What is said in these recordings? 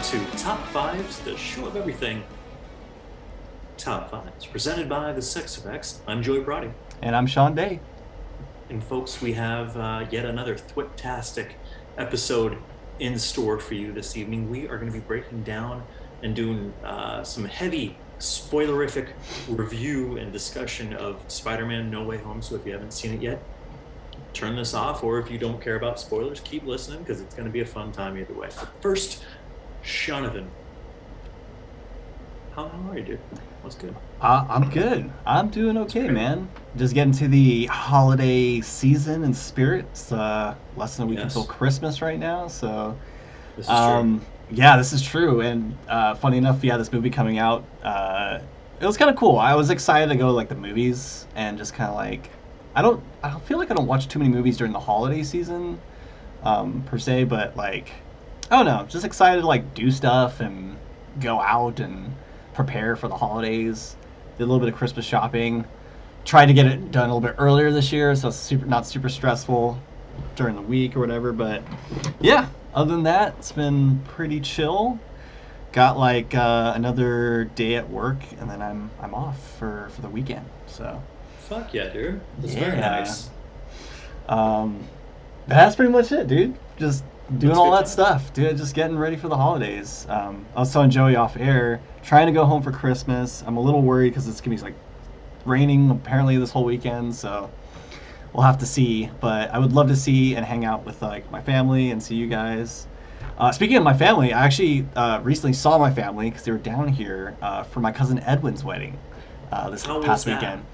to Top Fives, the show of everything. Top Fives, presented by the Sex Effects. I'm Joey Brody. And I'm Sean Day. And folks, we have yet another thwiptastic episode in store for you this evening. We are going to be breaking down and doing some heavy, spoilerific review and discussion of Spider-Man No Way Home. So if you haven't seen it yet, turn this off, or if you don't care about spoilers, keep listening because it's going to be a fun time either way. But first, Shonathan, how are you, dude? What's good? I'm good. I'm doing okay, man. Just getting to the holiday season and spirit. It's less than a week until Christmas right now, so this is true. Yeah, this is true. And funny enough, this movie coming out, it was kind of cool. I was excited to go to like the movies and just kind of like I don't feel like I don't watch too many movies during the holiday season per se, but like I don't know, just excited to like do stuff and go out and prepare for the holidays. Did a little bit of Christmas shopping. Tried to get it done a little bit earlier this year, so it's not super stressful during the week or whatever. But yeah, other than that, it's been pretty chill. Got like another day at work, and then I'm off for the weekend. So fuck yeah, dude. That's very nice. That's pretty much it, dude. Just doing all that stuff, dude. Just getting ready for the holidays. I was telling Joey off air, trying to go home for Christmas. I'm a little worried because it's gonna be like raining apparently this whole weekend, so we'll have to see. But I would love to see and hang out with like my family and see you guys. Speaking of my family, I actually recently saw my family because they were down here for my cousin Edwin's wedding this past weekend.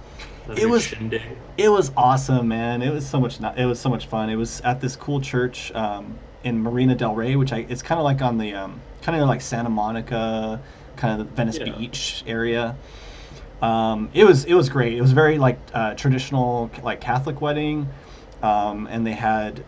It was awesome, man. It was so much fun. It was at this cool church in Marina Del Rey, which it's kind of like on the kind of like Santa Monica, kind of the Venice Beach area. It was great. It was very like traditional like Catholic wedding, and they had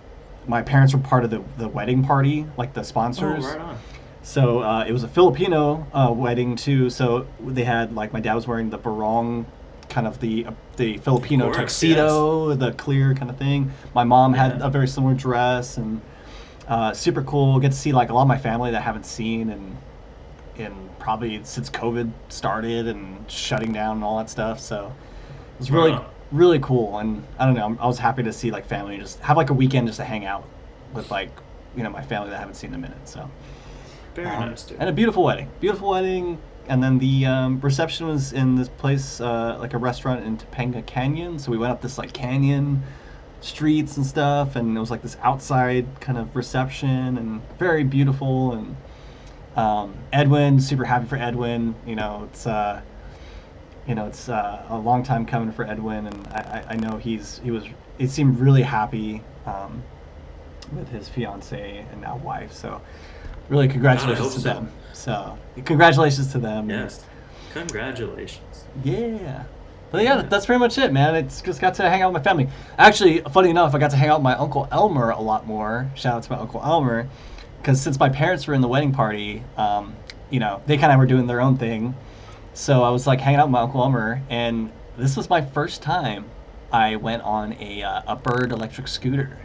my parents were part of the wedding party, like the sponsors. Oh, right on. So it was a Filipino wedding too. So they had like my dad was wearing the barong, kind of the Filipino tuxedo, the clear kind of thing. My mom had a very similar dress, and super cool. Get to see like a lot of my family that I haven't seen in probably since COVID started and shutting down and all that stuff. So it was really cool. And I don't know, I was happy to see like family, just have like a weekend just to hang out with like my family that I haven't seen in a minute. So very nice, dude. And a beautiful wedding. And then the reception was in this place, like a restaurant in Topanga Canyon. So we went up this like canyon streets and stuff, and it was like this outside kind of reception, and very beautiful. And Edwin, super happy for Edwin. It's a long time coming for Edwin, and I know he seemed really happy with his fiance and now wife. So really congratulations to them. So congratulations to them. Yes, congratulations. Yeah. But yeah, that's pretty much it, man. It's just got to hang out with my family. Actually, funny enough, I got to hang out with my Uncle Elmer a lot more. Shout out to my Uncle Elmer. Because since my parents were in the wedding party, they kind of were doing their own thing. So I was like hanging out with my Uncle Elmer, and this was my first time I went on a Bird electric scooter.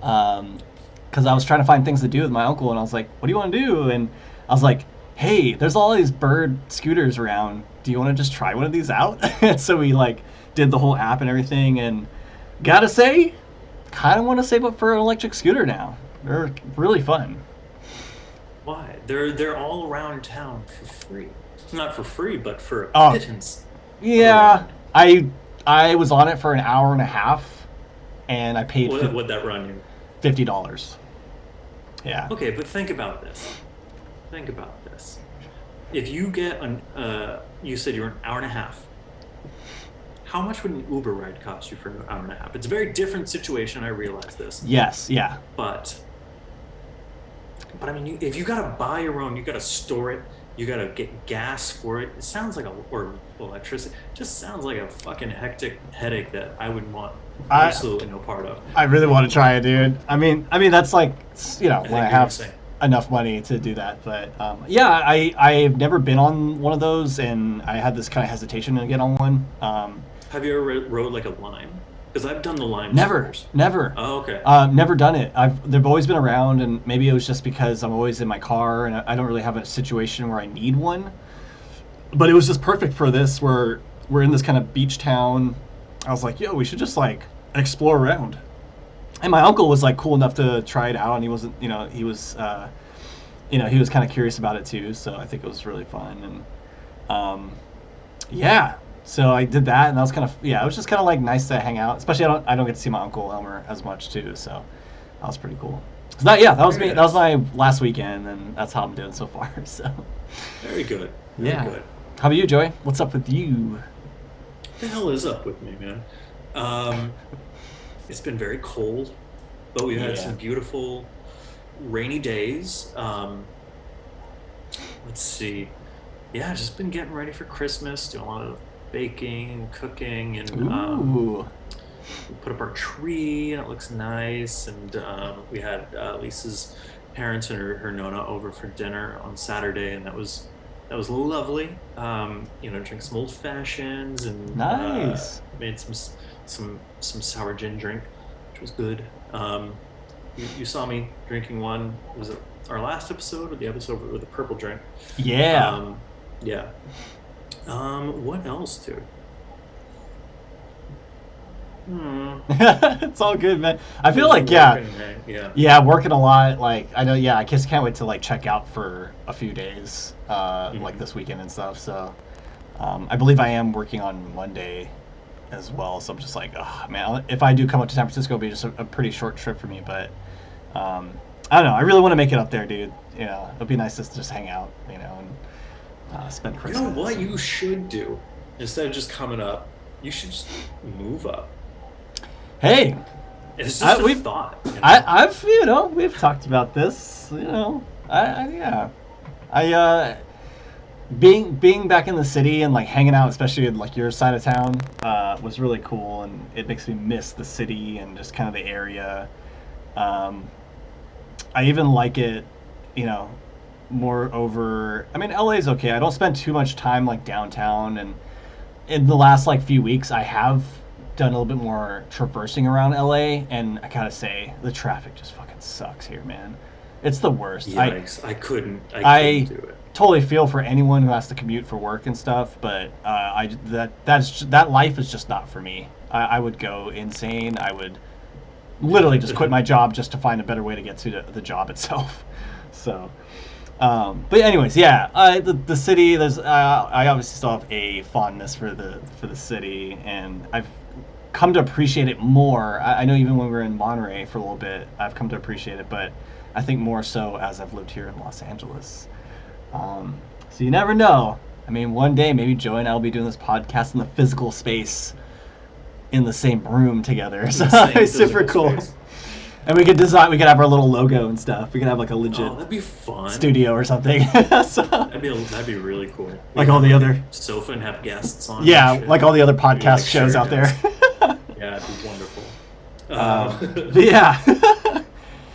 Because I was trying to find things to do with my uncle, and I was like, what do you want to do? And I was like, hey, there's all these Bird scooters around. Do you want to just try one of these out? So we like did the whole app and everything, and gotta say, kind of want to save up for an electric scooter now. They're really fun. Why? They're all around town for free. Not for free, but for a pittance. Yeah, I was on it for an hour and a half, and I paid. What'd that run you? $50. Yeah. Okay, but think about this. If you get you said you're an hour and a half. How much would an Uber ride cost you for an hour and a half? It's a very different situation. I realize this. Yes. Yeah. But I mean, if you gotta buy your own, you gotta store it, you gotta get gas for it. It sounds like or electricity. It just sounds like a fucking hectic headache that I would want absolutely no part of. I really want to try it, dude. I mean that's like when I have enough money to do that. But yeah, I've never been on one of those, and I had this kind of hesitation to get on one. Have you ever rode like a Lime? Because I've done the lime Never, squares. never, Oh, okay. never done it. They've always been around, and maybe it was just because I'm always in my car and I don't really have a situation where I need one. But it was just perfect for this, where we're in this kind of beach town. I was like, yo, we should just like explore around. And my uncle was like cool enough to try it out, and he wasn't, he was kind of curious about it too. So I think it was really fun, and yeah. So I did that, and that was kind of it was just kind of like nice to hang out. Especially I don't get to see my uncle Elmer as much too, so that was pretty cool. So that was Very me. That was nice. my last weekend, and that's how I'm doing so far. So Very good. Very yeah. good. How about you, Joey? What's up with you? What the hell is up with me, man? Um, it's been very cold, but we've had Yeah. some beautiful rainy days. Let's see. Yeah, just been getting ready for Christmas, doing a lot of baking and cooking, and Ooh. we put up our tree, and it looks nice. And we had Lisa's parents and her nona over for dinner on Saturday, and that was lovely. Drink some old fashions and Nice. made some sour gin drink, which was good. You saw me drinking one. Was it our last episode or the episode with the purple drink? Yeah. Um, yeah. What else, dude? Hmm. It's all good, man. I feel Busy like yeah, working, man. Yeah. yeah, working a lot. Like I know, yeah, I just can't wait to like check out for a few days, like Mhm. this weekend and stuff. So, I believe I am working on Monday as well. So I'm just like, oh man, if I do come up to San Francisco, it'll be just a pretty short trip for me. But um, I don't know. I really want to make it up there, dude. It'd be nice to just hang out, and spend You know Christmas. what you should do instead of just coming up? You should just move up. Hey, It's I, just a we've thought. I've we've talked about this. Yeah. I being back in the city and like hanging out, especially in like your side of town, was really cool, and it makes me miss the city and just kind of the area. Um, I even like it, you know, more over. I mean, LA is okay. I don't spend too much time like downtown, and in the last like few weeks, I have done a little bit more traversing around LA, and I gotta say, the traffic just fucking sucks here, man. It's the worst. Yikes! I couldn't I do it. totally feel for anyone who has to commute for work and stuff, but that life is just not for me. I would go insane. I would literally just quit my job just to find a better way to get to the job itself. So, but anyways, yeah, the city. I obviously still have a fondness for the city, and I've come to appreciate it more. I know even when we were in Monterey for a little bit, I've come to appreciate it, but I think more so as I've lived here in Los Angeles. Um, so you never know. I mean, one day maybe Joey and I will be doing this podcast in the physical space in the same room together. In So the same it's super physical cool. space. And we could design. We could have our little logo and stuff. We could have like a legit Oh, that'd be fun. studio or something. So, That'd be really cool. We like could all have the like other, a sofa and have guests on and yeah, shit. like all the other Maybe like podcast shows share out there. desk. Yeah, it'd be wonderful. But yeah,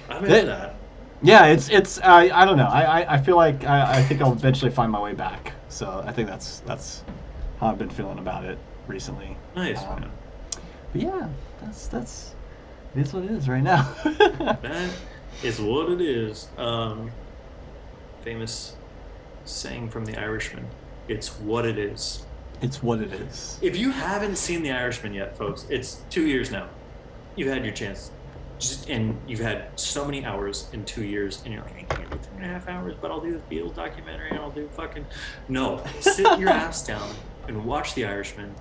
I'm into That- that. yeah. It's. I don't know. I feel like I think I'll eventually find my way back. So I think that's how I've been feeling about it recently. Nice, Um, man. but yeah, that's it is what it is right now. That is what it is. Famous saying from The Irishman. It's what it is. It's what it is. If you haven't seen The Irishman yet, folks, it's 2 years now. You've had your chance. And you've had so many hours in 2 years, and you're like, I can't do 3.5 hours, but I'll do the Beatles documentary, and I'll do fucking... No. Sit your ass down and watch The Irishman.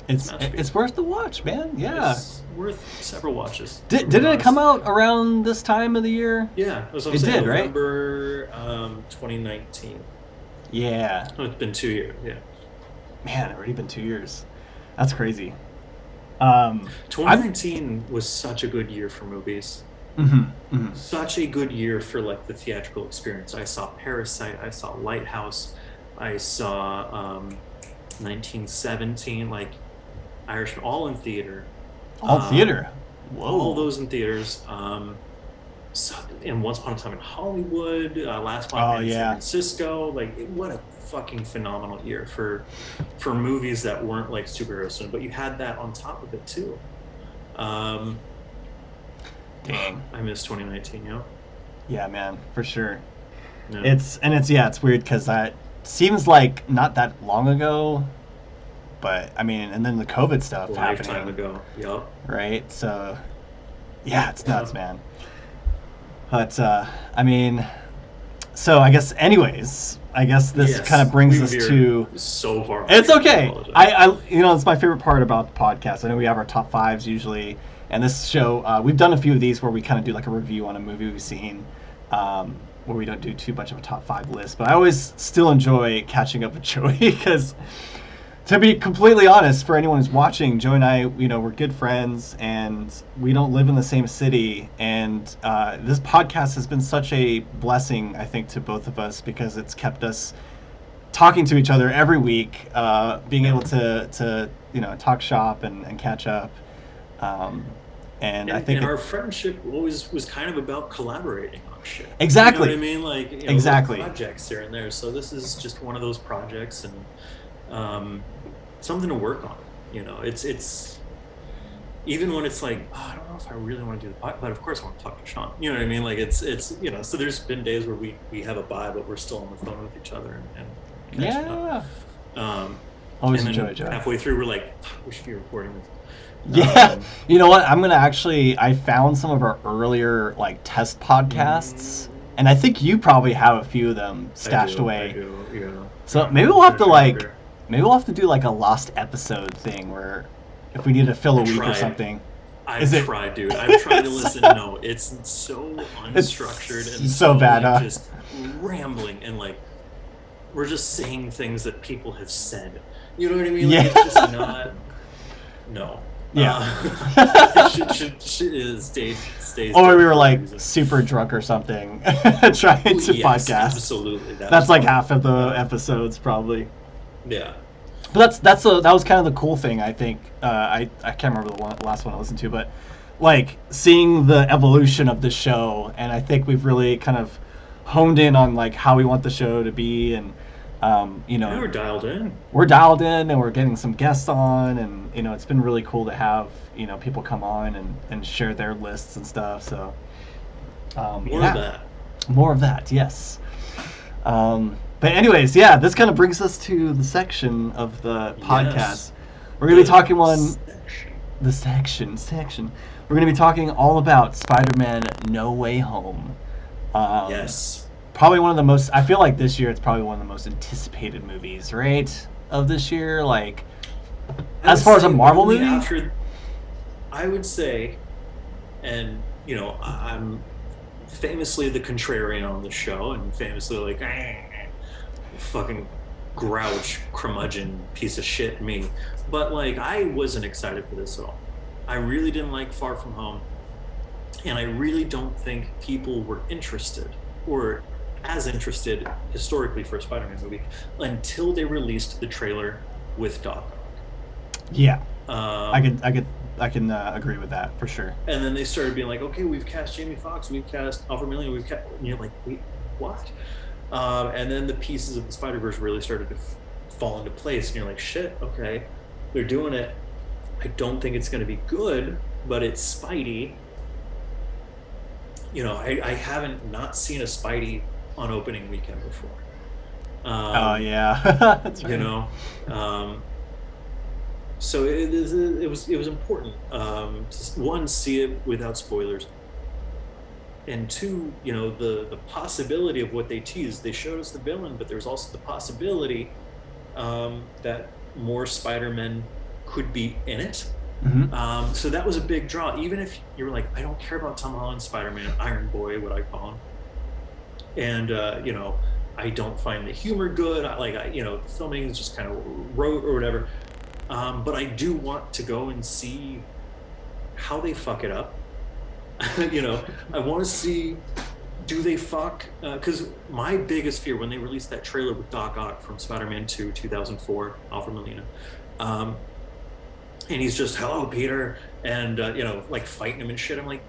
It's worth the watch, man. Yeah. It's worth several watches. Didn't it come out around this time of the year? Yeah, that's what I'm It saying. did, right? November 2019. Yeah. Oh, it's been 2 years. Yeah, Man, it's already been 2 years. That's crazy. I'm. 2019 was such a good year for movies. Mhm, mhm. Such a good year for like the theatrical experience. I saw Parasite. I saw Lighthouse. I saw 1917. Like Irishman, all in theater. All Um, theater. all Whoa. those in theaters. so, and Once Upon a Time in Hollywood, Last Oh Spider-Man in San yeah, Francisco. Like, what a fucking phenomenal year for movies that weren't like superheroes. But you had that on top of it too. Um, dang. I miss 2019. Yeah, man, for sure. Yeah, It's weird because that seems like not that long ago, but I mean, and then the COVID stuff lifetime happening, ago. Yep. right? So yeah, it's nuts, Yeah. man. But I mean, so I guess, anyways, I guess this kind of Yes, brings we us veered to. so far off It's track. I okay. apologize. It's my favorite part about the podcast. I know we have our top fives usually, and this show, we've done a few of these where we kind of do like a review on a movie we've seen, where we don't do too much of a top five list. But I always still enjoy catching up with Joey because, to be completely honest, for anyone who's watching, Joe and I, we're good friends, and we don't live in the same city. And this podcast has been such a blessing, I think, to both of us because it's kept us talking to each other every week, being able Yeah. to talk shop and catch up. Um, and I think And it our friendship always was kind of about collaborating on shit. You know what I exactly, mean? Like, little exactly. projects here and there. So this is just one of those projects, and um, something to work on. It's even when it's like, oh, I don't know if I really want to do the podcast, but of course I want to talk to Sean. You know what I mean? Like, it's so there's been days where we have a bye, but we're still on the phone with each other and catching up. Yeah, Um, always and enjoy then it, Joey. halfway through, we're like, "Fuck, we should be recording this." Yeah, Um, you know what? I'm gonna actually. I found some of our earlier like test podcasts, and I mm, think you probably have a few of them I stashed do, I away. do, yeah. So Yeah, maybe I'm we'll have trying to to remember. do like a lost episode thing where if we need to fill I a week or tried. something. Is I've it? tried, dude. I've tried to listen. No, it's so It's unstructured and so so bad, like huh? just rambling and like we're just saying things that people have said. You know what I mean? Like it's just Yeah. not. No. Yeah. It should stays Or we dead were for a like reason. super drunk or something trying Oh, to yes, podcast. absolutely. That was That's like part of half it. of the episodes probably. Yeah. But that was kind of the cool thing, I think. I can't remember the last one I listened to, but like seeing the evolution of the show, and I think we've really kind of honed in on like how we want the show to be, and Yeah, we're dialed in. we're dialed in, and we're getting some guests on, and it's been really cool to have people come on and share their lists and stuff. So More of yeah, that. more of that, yes. But anyways, yeah, this kind of brings us to the section of the podcast. Yes. We're gonna be The talking on section. the section. We're gonna be talking all about Spider-Man: No Way Home. Um, Yes. Probably one of the most. I feel like this year it's probably one of the most anticipated movies, right? Of this year, like I would as far as a say Marvel only movie. after I would say, and I'm famously the contrarian on the show, and famously like fucking grouch, curmudgeon, piece of shit me. But like, I wasn't excited for this at all. I really didn't like Far From Home, and I really don't think people were interested or as interested historically for a Spider-Man movie until they released the trailer with Doc Yeah, Ock. I can agree with that for sure. And then they started being like, okay, we've cast Jamie Foxx, we've cast Alfred Molina, we've cast, and you're like, wait, what? And then the pieces of the Spider-Verse really started to fall into place, and you're like, shit, okay, they're doing it. I don't think it's going to be good, but it's Spidey. I haven't not seen a Spidey on opening weekend before. Oh Um, yeah, that's you right. know, um, so it was important to one see it without spoilers, and two, the possibility of what they teased. They showed us the villain, but there's also the possibility that more Spider-Men could be in it. Hmm. So that was a big draw. Even if you were like, I don't care about Tom Holland Spider-Man, Iron Boy, what I call him, and I don't find the humor good. The filming is just kind of rote or whatever. But I do want to go and see how they fuck it up. I want to see, do they fuck? Because my biggest fear when they released that trailer with Doc Ock from Spider-Man 2, 2004, Alfred Molina, um, and he's just, hello, Peter, and, like fighting him and shit. I'm like,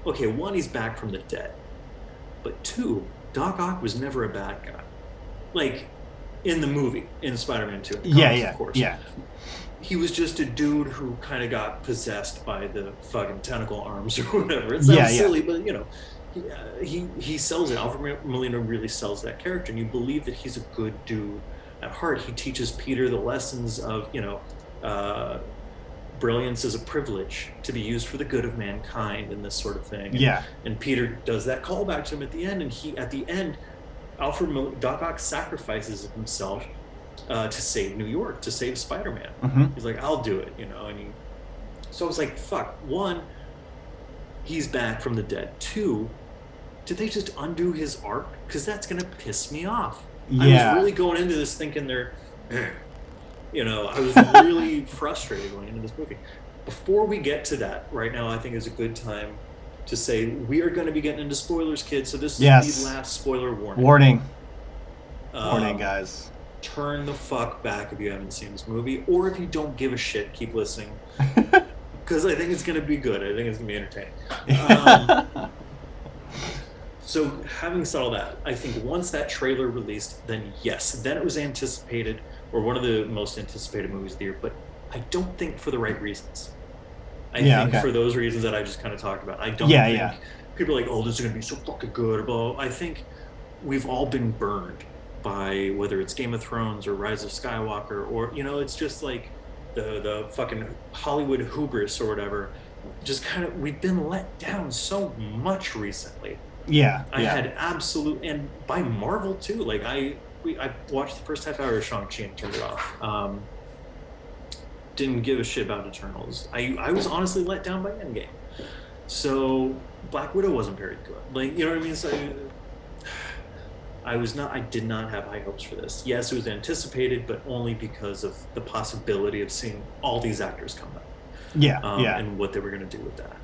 okay, one, he's back from the dead, but two, Doc Ock was never a bad guy. Like in the movie, in Spider-Man 2, in the Yeah, comics, of yeah, course. yeah, He was just a dude who kind of got possessed by the fucking tentacle arms or whatever. It yeah, sounds yeah, silly, but he sells it. Alfred Molina really sells that character, and you believe that he's a good dude at heart. He teaches Peter the lessons of uh, brilliance is a privilege to be used for the good of mankind and this sort of thing. And yeah. and Peter does that callback to him at the end, and he at the end, Doc Ock sacrifices himself to save New York, to save Spider-Man. Hmm. He's like, I'll do it, and so I was like, fuck. One, he's back from the dead. Two, did they just undo his arc? Because that's gonna piss me off. I was Yeah. really going into this thinking I was really frustrated going into this movie. Before we get to that, right now, I think is a good time to say we are going to be getting into spoilers, kids. So this is the Yes. last spoiler warning. Warning. Warning, Um, guys. Turn the fuck back if you haven't seen this movie, or if you don't give a shit, keep listening because I think it's going to be good. I think it's going to be entertaining. Um, so having said all that, I think once that trailer released, then yes, then it was anticipated, or one of the most anticipated movies of the year. But I don't think for the right reasons. I Yeah, think okay. for those reasons that I just kind of talked about. I don't Yeah, think yeah. people are like, oh, this is going to be so fucking good. Blah. I think we've all been burned by whether it's Game of Thrones or Rise of Skywalker, or it's just like the fucking Hollywood hubris or whatever. Just kind of we've been let down so much recently. Yeah, I yeah. had absolute, and by Marvel too. Like I watched the first half hour of Shang-Chi and turned it off. Didn't give a shit about Eternals. I was honestly let down by Endgame. So Black Widow wasn't very good. Like, you know what I mean? So I did not have high hopes for this. Yes, it was anticipated, but only because of the possibility of seeing all these actors come back, Yeah, yeah. and what they were going to do with that. I,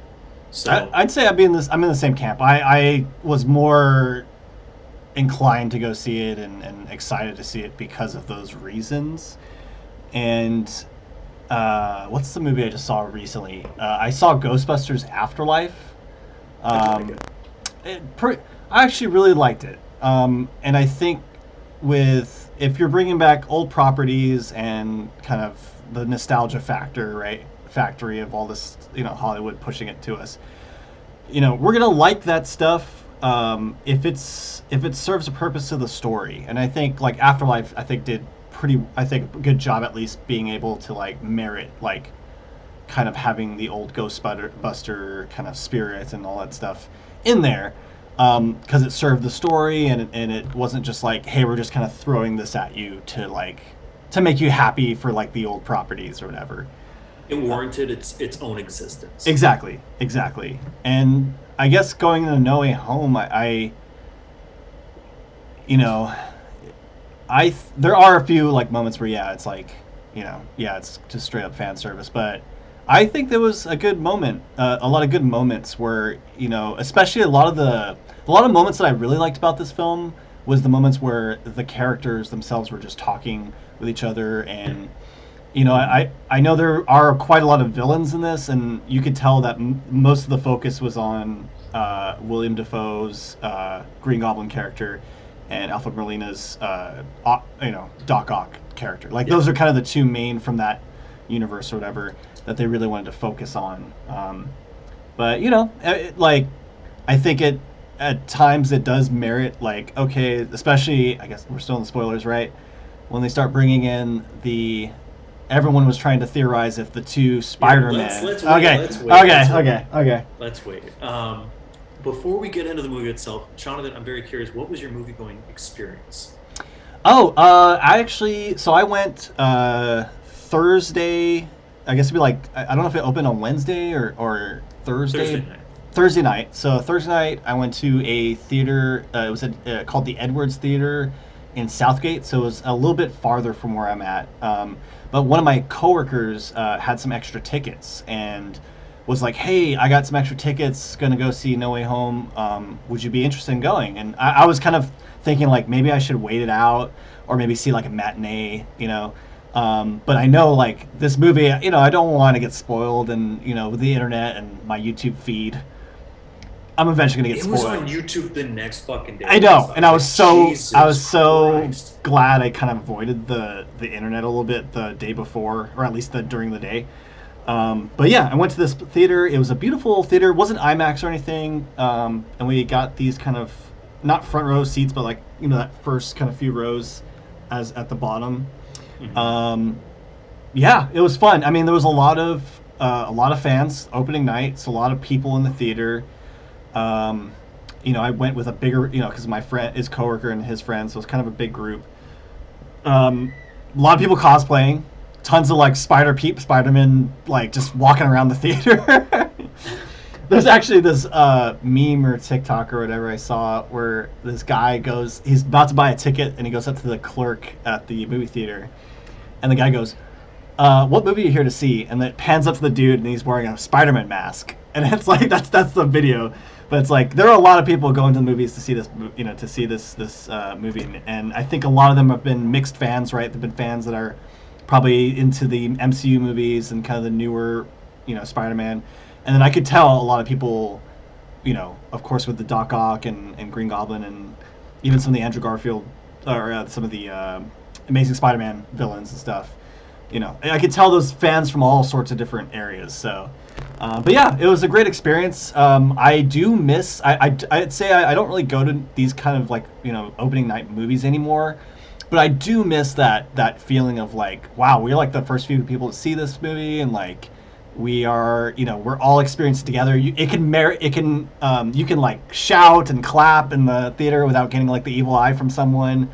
So I'd say I'd be in this. I'm in the same camp. I was more inclined to go see it and excited to see it because of those reasons. And what's the movie I just saw recently? I saw Ghostbusters Afterlife. how'd you like Um, it? I actually really liked it. And I think with if you're bringing back old properties and kind of the nostalgia factor, right? Factory of all this, Hollywood pushing it to us. We're gonna like that stuff if it serves a purpose to the story. And I think like Afterlife, I think did a good job at least being able to like merit like kind of having the old Ghostbuster kind of spirit and all that stuff in there because it served the story and it wasn't just like, hey, we're just kind of throwing this at you to make you happy for like the old properties or whatever. It warranted its own existence. Exactly, exactly. And I guess going into No Way Home, I you know, there are a few like moments where yeah, it's like yeah, it's just straight up fan service, but I think there was a lot of good moments where especially a lot of moments that I really liked about this film was the moments where the characters themselves were just talking with each other and I know there are quite a lot of villains in this, and you could tell that most of the focus was on William Dafoe's Green Goblin character and Alfred Molina's Doc Ock character. Like Yeah. those are kind of the two main from that universe or whatever that they really wanted to focus on. But like I think it at times it does merit like okay, especially I guess we're still in the spoilers, right? When they start bringing in the everyone was trying to theorize if the two Spider-Man. Let's wait. Okay, Let's wait. okay, Let's wait. okay, okay. Let's wait. Before we get into the movie itself, Jonathan, I'm very curious. What was your movie going experience? Oh, I went Thursday. I guess it'd be like I don't know if it opened on Wednesday or Thursday Thursday. night. Thursday night. So Thursday night, I went to a theater. It was called the Edwards Theater in Southgate. So it was a little bit farther from where I'm at. But one of my coworkers had some extra tickets and was like, "Hey, I got some extra tickets. Gonna go see No Way Home. Would you be interested in going?" And I was kind of thinking like maybe I should wait it out or maybe see like a matinee, But I know like this movie, I don't want to get spoiled and with the internet and my YouTube feed. I'm eventually gonna get It was on spoiled. YouTube the next fucking day. I Also, know, I and was like, I was Jesus so Christ. glad I kind of avoided the internet a little bit the day before, or at least during the day. But yeah, I went to this theater. It was a beautiful theater. It wasn't IMAX or anything, and we got these kind of not front row seats, but like that first kind of few rows as at the bottom. Hmm. Um, yeah, it was fun. I mean, there was a lot of fans opening night, so a lot of people in the theater. Um, I went with a bigger, because my friend, his coworker, and his friends, so it was kind of a big group. A lot of people cosplaying, tons of like Spider-Man, like just walking around the theater. There's actually this meme or TikTok or whatever I saw where this guy goes, he's about to buy a ticket, and he goes up to the clerk at the movie theater, and the guy goes, "What movie are you here to see?" And then it pans up to the dude, and he's wearing a Spider-Man mask, and it's like that's the video. But it's like there are a lot of people going to the movies to see this, to see this movie, and I think a lot of them have been mixed fans, right? They've been fans that are probably into the MCU movies and kind of the newer, Spider-Man, and then I could tell a lot of people, of course, with the Doc Ock and Green Goblin, and even some of the Andrew Garfield or some of the Amazing Spider-Man villains and stuff. I could tell those fans from all sorts of different areas. So, but yeah, it was a great experience. I do miss. I'd say I don't really go to these kind of like opening night movies anymore, but I do miss that feeling of like, wow, we're like the first few people to see this movie, and like we are, we're all experienced together. It can merit. It can. You can like shout and clap in the theater without getting like the evil eye from someone.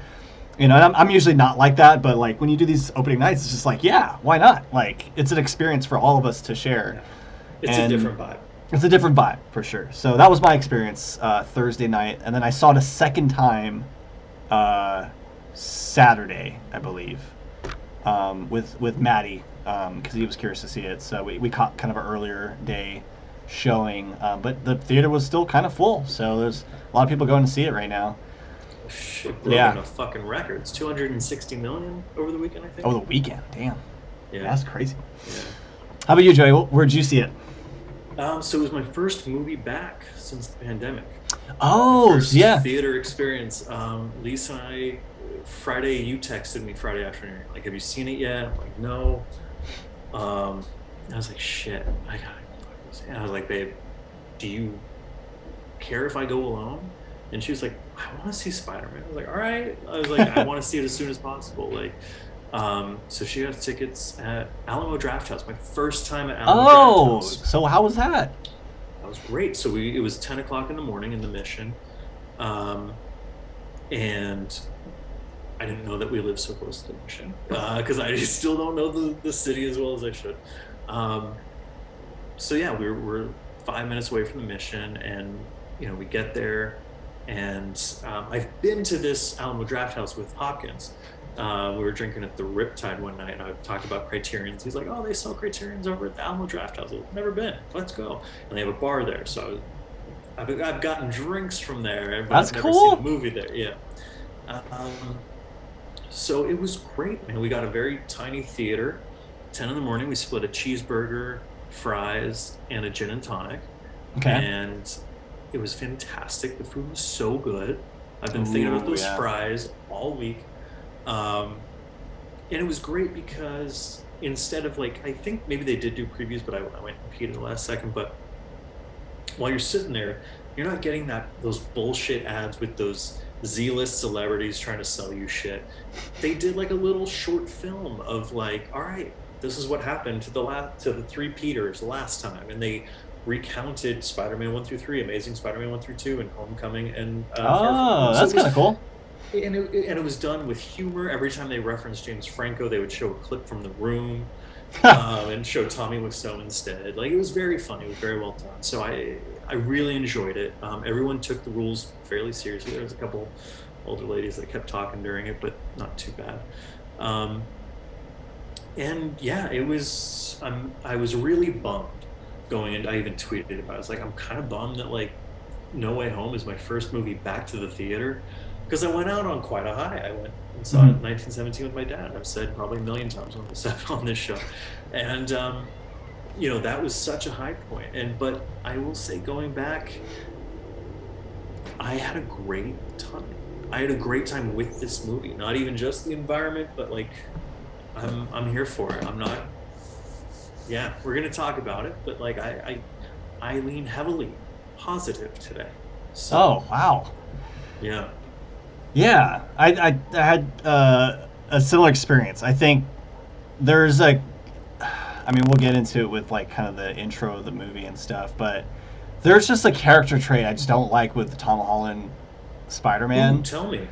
And I'm usually not like that, but like when you do these opening nights, it's just like, yeah, why not? Like it's an experience for all of us to share, Yeah. It's a and different vibe. it's a different vibe for sure. So that was my experience Thursday night, and then I saw it a second time uh, Saturday, I believe, with Maddie because he was curious to see it. So we caught kind of an earlier day showing, but the theater was still kind of full. So there's a lot of people going to see it right now. Shit, broken Yeah. a fucking records. 260 million over the weekend, I Oh, think. the weekend. Damn. Yeah. That's crazy. Yeah. How about you, Joey? Where'd you see it? So it was my first movie back since the pandemic. My Oh, first yeah. theater experience. Lisa and I, Friday, you texted me Friday afternoon. Like, have you seen it yet? I'm like, no. I was like, shit, I gotta fucking see it. And I was like, babe, do you care if I go alone? And she was like, I want to see Spider-Man. I was like, all right. I was like, I want to see it as soon as possible. Like, so she got tickets at Alamo Draft House. My first time at Alamo Draft Oh, House. so how was that? That was great. So it was 10 o'clock in the morning in the Mission. Um, and I didn't know that we lived so close to the Mission because I still don't know the city as well as I should. Um, so yeah, we're 5 minutes away from the Mission, and we get there, and I've been to this Alamo Draft House with Hopkins. We were drinking at the Riptide one night, and I talked about Criterions. He's like, "Oh, they sell Criterions over at the Alamo Draft House." I've never been. Let's go. And they have a bar there, so I've gotten drinks from there, but That's I've never seen a cool. movie there. Yeah. Um, so it was great, man. We got a very tiny theater. 10 in the morning, we split a cheeseburger, fries, and a gin and tonic. Okay. And it was fantastic. The food was so good. I've been thinking about Ooh, those yeah. fries all week. Um, and it was great because instead of like, I think maybe they did do previews, but I went and peed at the last second. But while you're sitting there, you're not getting those bullshit ads with those Z-list celebrities trying to sell you shit. They did like a little short film of like, all right, this is what happened to the three Peters last time, and they recounted Spider-Man 1 through 3, Amazing Spider-Man 1 through 2, and Homecoming, and Far From Oh, Home. So that's kind of cool. it was done with humor. Every time they referenced James Franco, they would show a clip from The Room, and show Tommy Wiseau instead. Like, it was very funny. It was very well done. So I really enjoyed it. Everyone took the rules fairly seriously. There was a couple older ladies that kept talking during it, but not too bad. Um, and yeah, it was. I was really bummed going in. I even tweeted about it. I was like, I'm kind of bummed that like No Way Home is my first movie back to the theater, because I went out on quite a high. I went and saw it Mhm. in 1917 with my dad. I've said probably a million times on this show, and that was such a high point. But I will say, going back, I had a great time. I had a great time with this movie. Not even just the environment, but like I'm here for it. I'm not. Yeah, we're gonna talk about it, but like I lean heavily positive today. Oh, So wow. yeah. Yeah, I had a similar experience. I think there's a, I mean, we'll get into it with like kind of the intro of the movie and stuff, but there's just a character trait I just don't like with the Tom Holland Ooh, Spider-Man. tell me.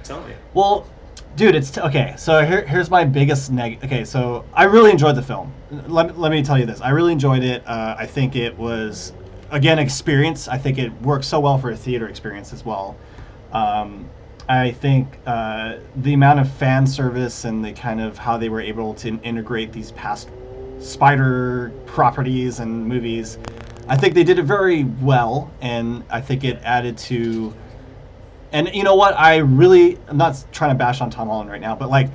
Well, dude, okay. So here's my biggest Okay, so I really enjoyed the film. Let me tell you this. I really enjoyed it. I think it was, again, experience. I think it works so well for a theater experience as well. Um, I think the amount of fan service and the kind of how they were able to integrate these past Spider properties and movies, I think they did it very well, and I think it Yeah. added to. And you know what? I'm not trying to bash on Tom Holland right now, but like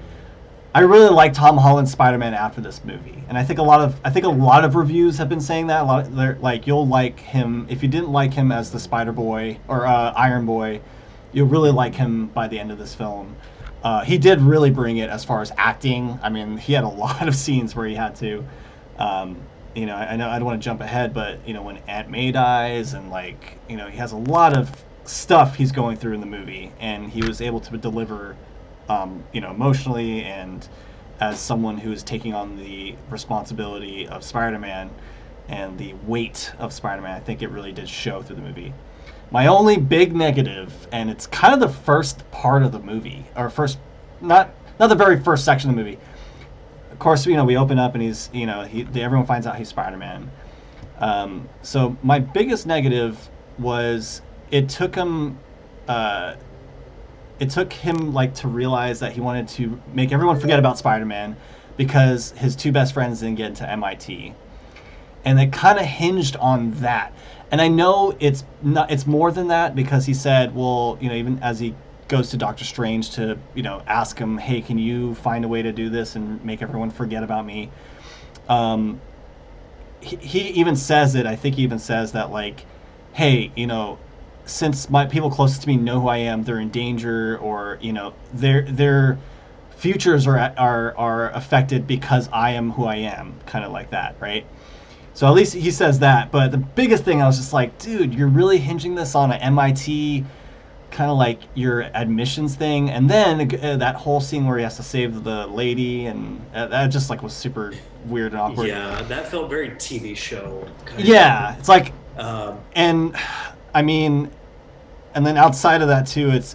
I really like Tom Holland's Spider-Man after this movie, and I think a lot of reviews have been saying that. A lot of, they're like, you'll like him if you didn't like him as the Spider Boy or Iron Boy, you'll really like him by the end of this film. He did really bring it as far as acting. I mean, he had a lot of scenes where he had to. Um, I know I don't want to jump ahead, but when Aunt May dies, and like he has a lot of stuff he's going through in the movie, and he was able to deliver emotionally and as someone who is taking on the responsibility of Spider-Man and the weight of Spider-Man. I think it really did show through the movie. My only big negative, and it's kind of the first part of the movie, or first, not the very first section of the movie. Of course, we open up and everyone finds out he's Spider-Man. So my biggest negative was it took him uh, it took him like to realize that he wanted to make everyone forget about Spider-Man because his two best friends didn't get into MIT, and it kind of hinged on that. And I know it's more than that because he said, well, even as he goes to Doctor Strange to ask him, hey, can you find a way to do this and make everyone forget about me? Um, he even says it. I think he even says that like, hey, since my people closest to me know who I am, they're in danger, or their futures are affected because I am who I am, kind of like that, right? So at least he says that. But the biggest thing, I was just like, dude, you're really hinging this on an MIT kind of like your admissions thing, and then that whole scene where he has to save the lady, and that just like was super weird and awkward. Yeah, that felt very TV show kind of Yeah, thing. it's like, Um, and I mean, and then outside of that too, it's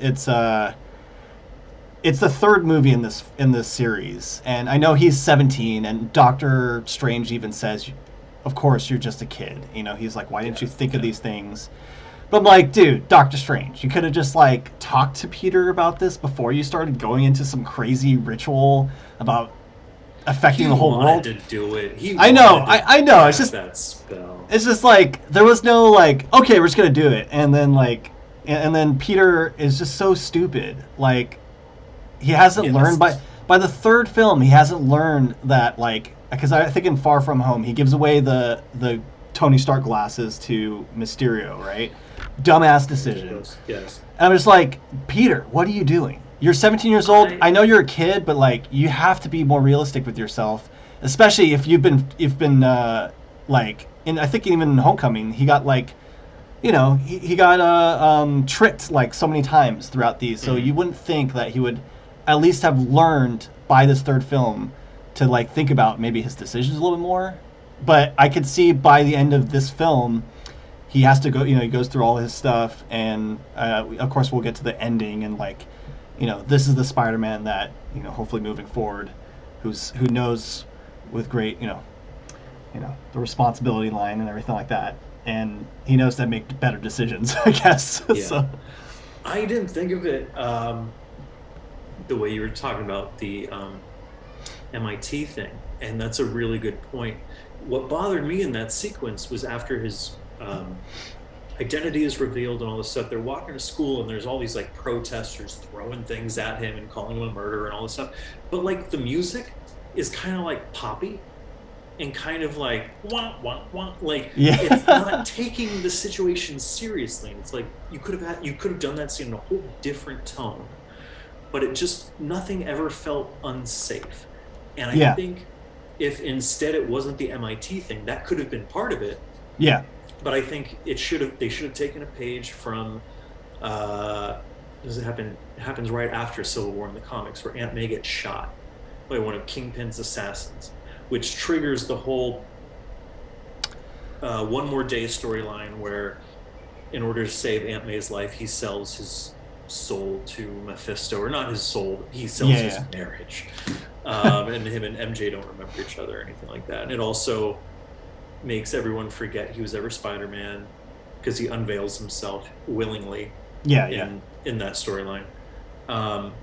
the third movie in this series, and I know he's 17, and Doctor Strange even says, "Of course, you're just a kid." He's like, "Why didn't yeah, you think of yeah. these things?" But I'm like, dude, Doctor Strange, you could have just like talked to Peter about this before you started going into some crazy ritual about affecting He the whole wanted world. to do it. He I know, wanted to I know. cast that spell. It's just like there was no like, okay, we're just gonna do it, and then like, and then Peter is just so stupid. Like he hasn't learned Yes. by the third film. He hasn't learned that like because I think in Far From Home he gives away the Tony Stark glasses to Mysterio, right? Dumbass decision. Yes. And I'm just like, Peter, what are you doing? You're 17 years old. I I know you're a kid, but like you have to be more realistic with yourself, especially if you've been like in I think even in Homecoming he got like he got tricked like so many times throughout these. So you mhm. wouldn't think that he would at least have learned by this third film to like think about maybe his decisions a little bit more. But I could see by the end of this film he has to go. He goes through all his stuff, and of course we'll get to the ending, and like, this is the Spider-Man that hopefully moving forward, who knows with great the responsibility line and everything like that, and he knows to make better decisions, I guess. Yeah. So I didn't think of it the way you were talking about the MIT thing, and that's a really good point. What bothered me in that sequence was after his identity is revealed and all this stuff. They're walking to school, and there's all these like protesters throwing things at him and calling him a murderer and all this stuff. But like the music is kind of like poppy, and kind of like wah wah wah, like it's not Yeah. taking the situation seriously. And it's like you could have done that scene in a whole different tone, but it just nothing ever felt unsafe. And I Yeah. think if instead it wasn't the MIT thing, that could have been part of it. Yeah. But I think they should have taken a page from uh does it happen it happens right after Civil War in the comics where Aunt May gets shot by one of Kingpin's assassins, which triggers the whole One More Day storyline where in order to save Aunt May's life, he sells his soul to Mephisto, or not his soul, he sells his Yeah. marriage. And him and MJ don't remember each other or anything like that. And it also makes everyone forget he was ever Spider-Man because he unveils himself willingly Yeah. Yeah. in that storyline. Um,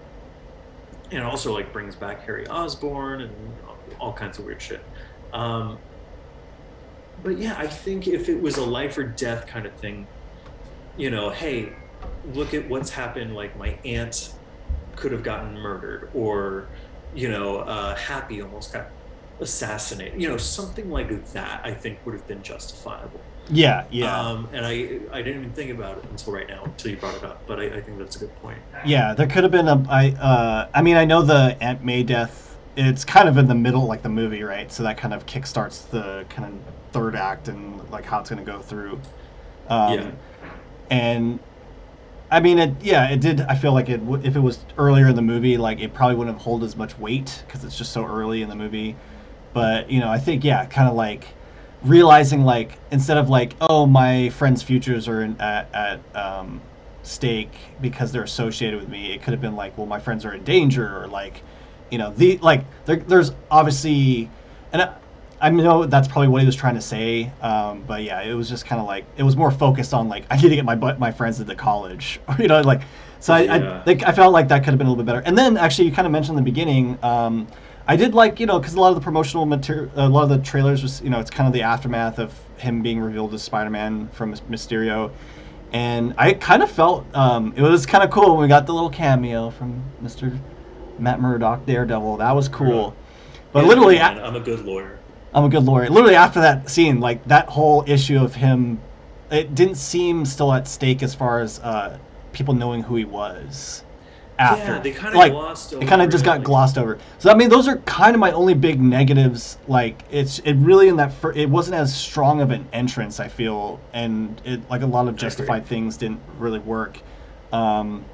and it also like brings back Harry Osborn and all kinds of weird shit. Um, but yeah, I think if it was a life or death kind of thing, hey, look at what's happened. Like my aunt could have gotten murdered, or Happy almost got assassinated. Something like that. I think would have been justifiable. Yeah. Yeah. And I didn't even think about it until right now, until you brought it up. But I think that's a good point. Yeah, there could have been a. I mean, I know the Aunt May death. It's kind of in the middle, like the movie, right? So that kind of kickstarts the kind of third act and like how it's going to go through. Yeah, Um, and I mean, it did. I feel like if it was earlier in the movie, like it probably wouldn't have hold as much weight because it's just so early in the movie. But I think yeah, kind of like realizing like instead of like oh my friends' futures are at stake because they're associated with me, it could have been like well my friends are in danger or like there's obviously and I know that's probably what he was trying to say, but yeah, it was just kind of like it was more focused on like I need to get my friends into college, like so I yeah, think I felt like that could have been a little bit better. And then actually, you kind of mentioned in the beginning, I did like because a lot of the promotional material, a lot of the trailers was it's kind of the aftermath of him being revealed as Spider-Man from Mysterio, and I kind of felt it was kind of cool when we got the little cameo from Mr. Matt Murdock, Daredevil. That was Murdoch. cool. He But had a good literally, line. I'm a good lawyer. I'm a good lawyer. Literally after that scene, like that whole issue of him, it didn't seem still at stake as far as people knowing who he was. Yeah, After, they kind of like, glossed it kind of over just it. got Like, glossed over. So I mean, those are kind of my only big negatives. Like, it really in that it wasn't as strong of an entrance. I feel, and it like a lot of I agree. justified things didn't really work. Um,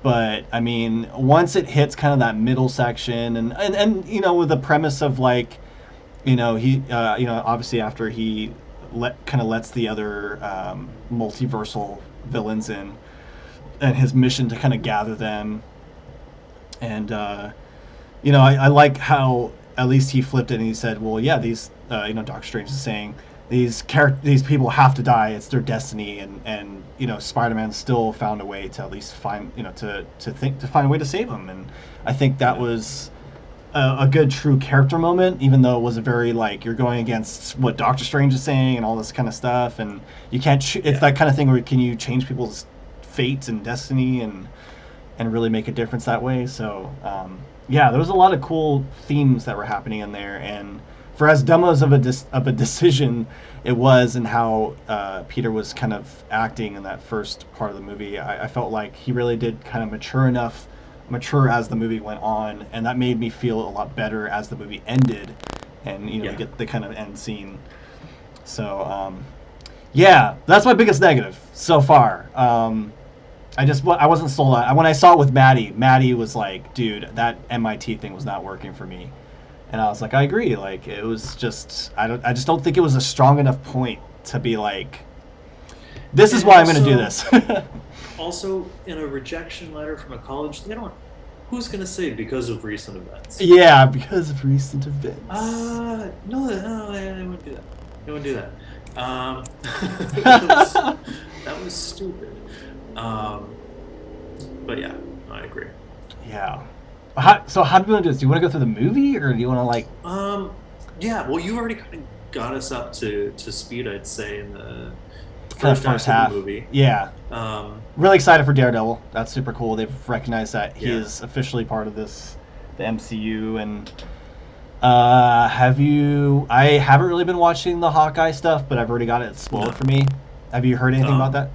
but I mean, once it hits kind of that middle section, and with the premise of like he obviously after he kind of lets the other multiversal villains in and his mission to kind of gather them and I like how at least he flipped it and he said well yeah these Doctor Strange is saying these people have to die, it's their destiny, and Spider-Man still found a way to at least find to find a way to save them. And I think that Yeah, was a good true character moment, even though it was a very like you're going against what Doctor Strange is saying and all this kind of stuff, and you can't. It's yeah, that kind of thing where can you change people's fate and destiny and really make a difference that way. So yeah, there was a lot of cool themes that were happening in there, and for as dumb as of a decision it was, and how Peter was kind of acting in that first part of the movie, I felt like he really did kind of mature as the movie went on, and that made me feel a lot better as the movie ended, and we yeah. get the kind of end scene. So yeah, that's my biggest negative so far. I wasn't sold on when I saw it with Maddie. Maddie was like, "Dude, that MIT thing was not working for me," and I was like, "I agree." Like it was just I just don't think it was a strong enough point to be like, "This is And why I'm going to do this." also in a rejection letter from a college, they don't. Who's gonna say because of recent events? Yeah, because of recent events. No, no, I wouldn't do that. I wouldn't do that. That was that was stupid. Um, but yeah, I agree. Yeah. So how do you want to do this? Do you want to go through the movie, or do you want to like Um, yeah, well, you already kind of got us up to speed, I'd say, in the kind of first first act of the half? movie. Yeah. Um, Really excited for Daredevil. That's super cool. They've recognized that he yeah, is officially part of the MCU, and Have you? I haven't really been watching the Hawkeye stuff, but I've already got it spoiled No, for me. Have you heard anything about um, that?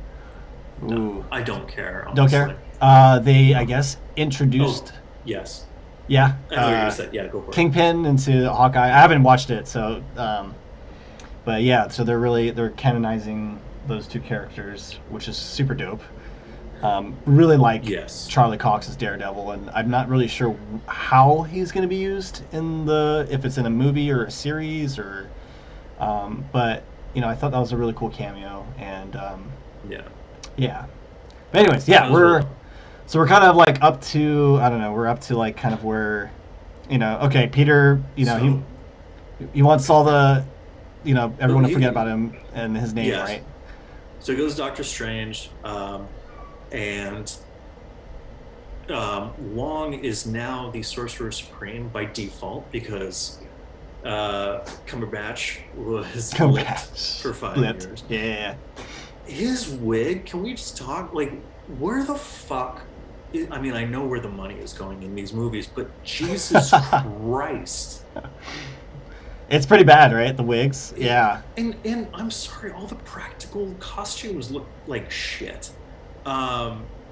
no, Ooh, I don't care don't care. honestly. They, I No. guess, introduced, Oh, yes, yeah, I know what you're gonna say. Yeah, go for it. Kingpin into Hawkeye. I haven't watched it, so, but yeah, so they're canonizing those two characters, which is super dope. Really like Yes. Charlie Cox's Daredevil, and I'm not really sure how he's going to be used in the if it's in a movie or a series or, but I thought that was a really cool cameo, and Yeah, yeah. But anyways, I yeah, thought it was well done. we're kind of like up to I don't know, we're up to like kind of where, okay, Peter, So, he wants all the oh, everyone to forget about him and his name, yes. right? So it goes Doctor Strange, and Wong is now the Sorcerer Supreme by default because Cumberbatch was Come blipped back, for five flipped, years. yeah. His wig, can we just talk? Like, where the fuck? I mean, I know where the money is going in these movies, but Jesus Christ. It's pretty bad, right? The wigs. It, Yeah. and I'm sorry, all the practical costumes look like shit.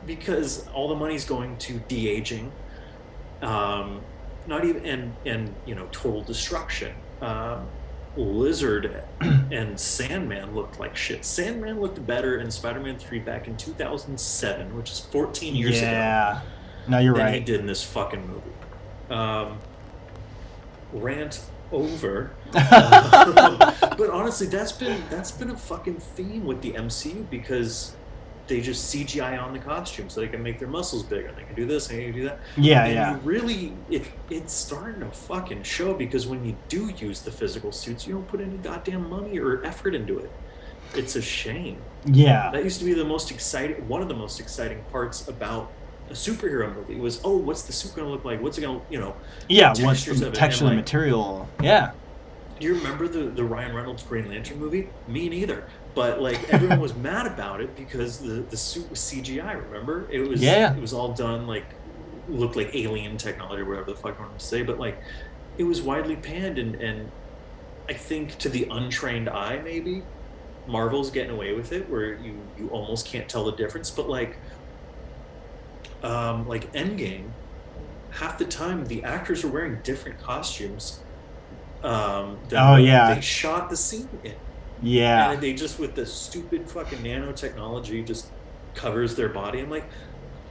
Because all the money's going to de-aging, not even and total destruction. Lizard and Sandman looked like shit. Sandman looked better in Spider-Man 3 back in 2007, which is 14 years ago, Yeah. No, you're than he right. did in this fucking movie. Um, Rant over. But honestly, that's been a fucking theme with the MCU because they just CGI on the costume so they can make their muscles bigger. And they can do this and they can do that. Yeah, And yeah. you really, it's starting to fucking show because when you do use the physical suits, you don't put any goddamn money or effort into it. It's a shame. Yeah. That used to be one of the most exciting parts about a superhero movie was, oh, what's the suit going to look like? What's it going to, the Yeah, what's textures the of it. And texture of the like, material? Yeah. do you remember the Ryan Reynolds Green Lantern movie? Me neither. But like everyone was mad about it because the suit was CGI. Remember, it was Yeah. it was all done like looked like alien technology or whatever the fuck I want to say. But like it was widely panned and I think to the untrained eye maybe Marvel's getting away with it where you almost can't tell the difference. But like Endgame, half the time the actors are wearing different costumes than Oh, what yeah. they shot the scene in. And Yeah. then they just with the stupid fucking nanotechnology just covers their body. I'm like,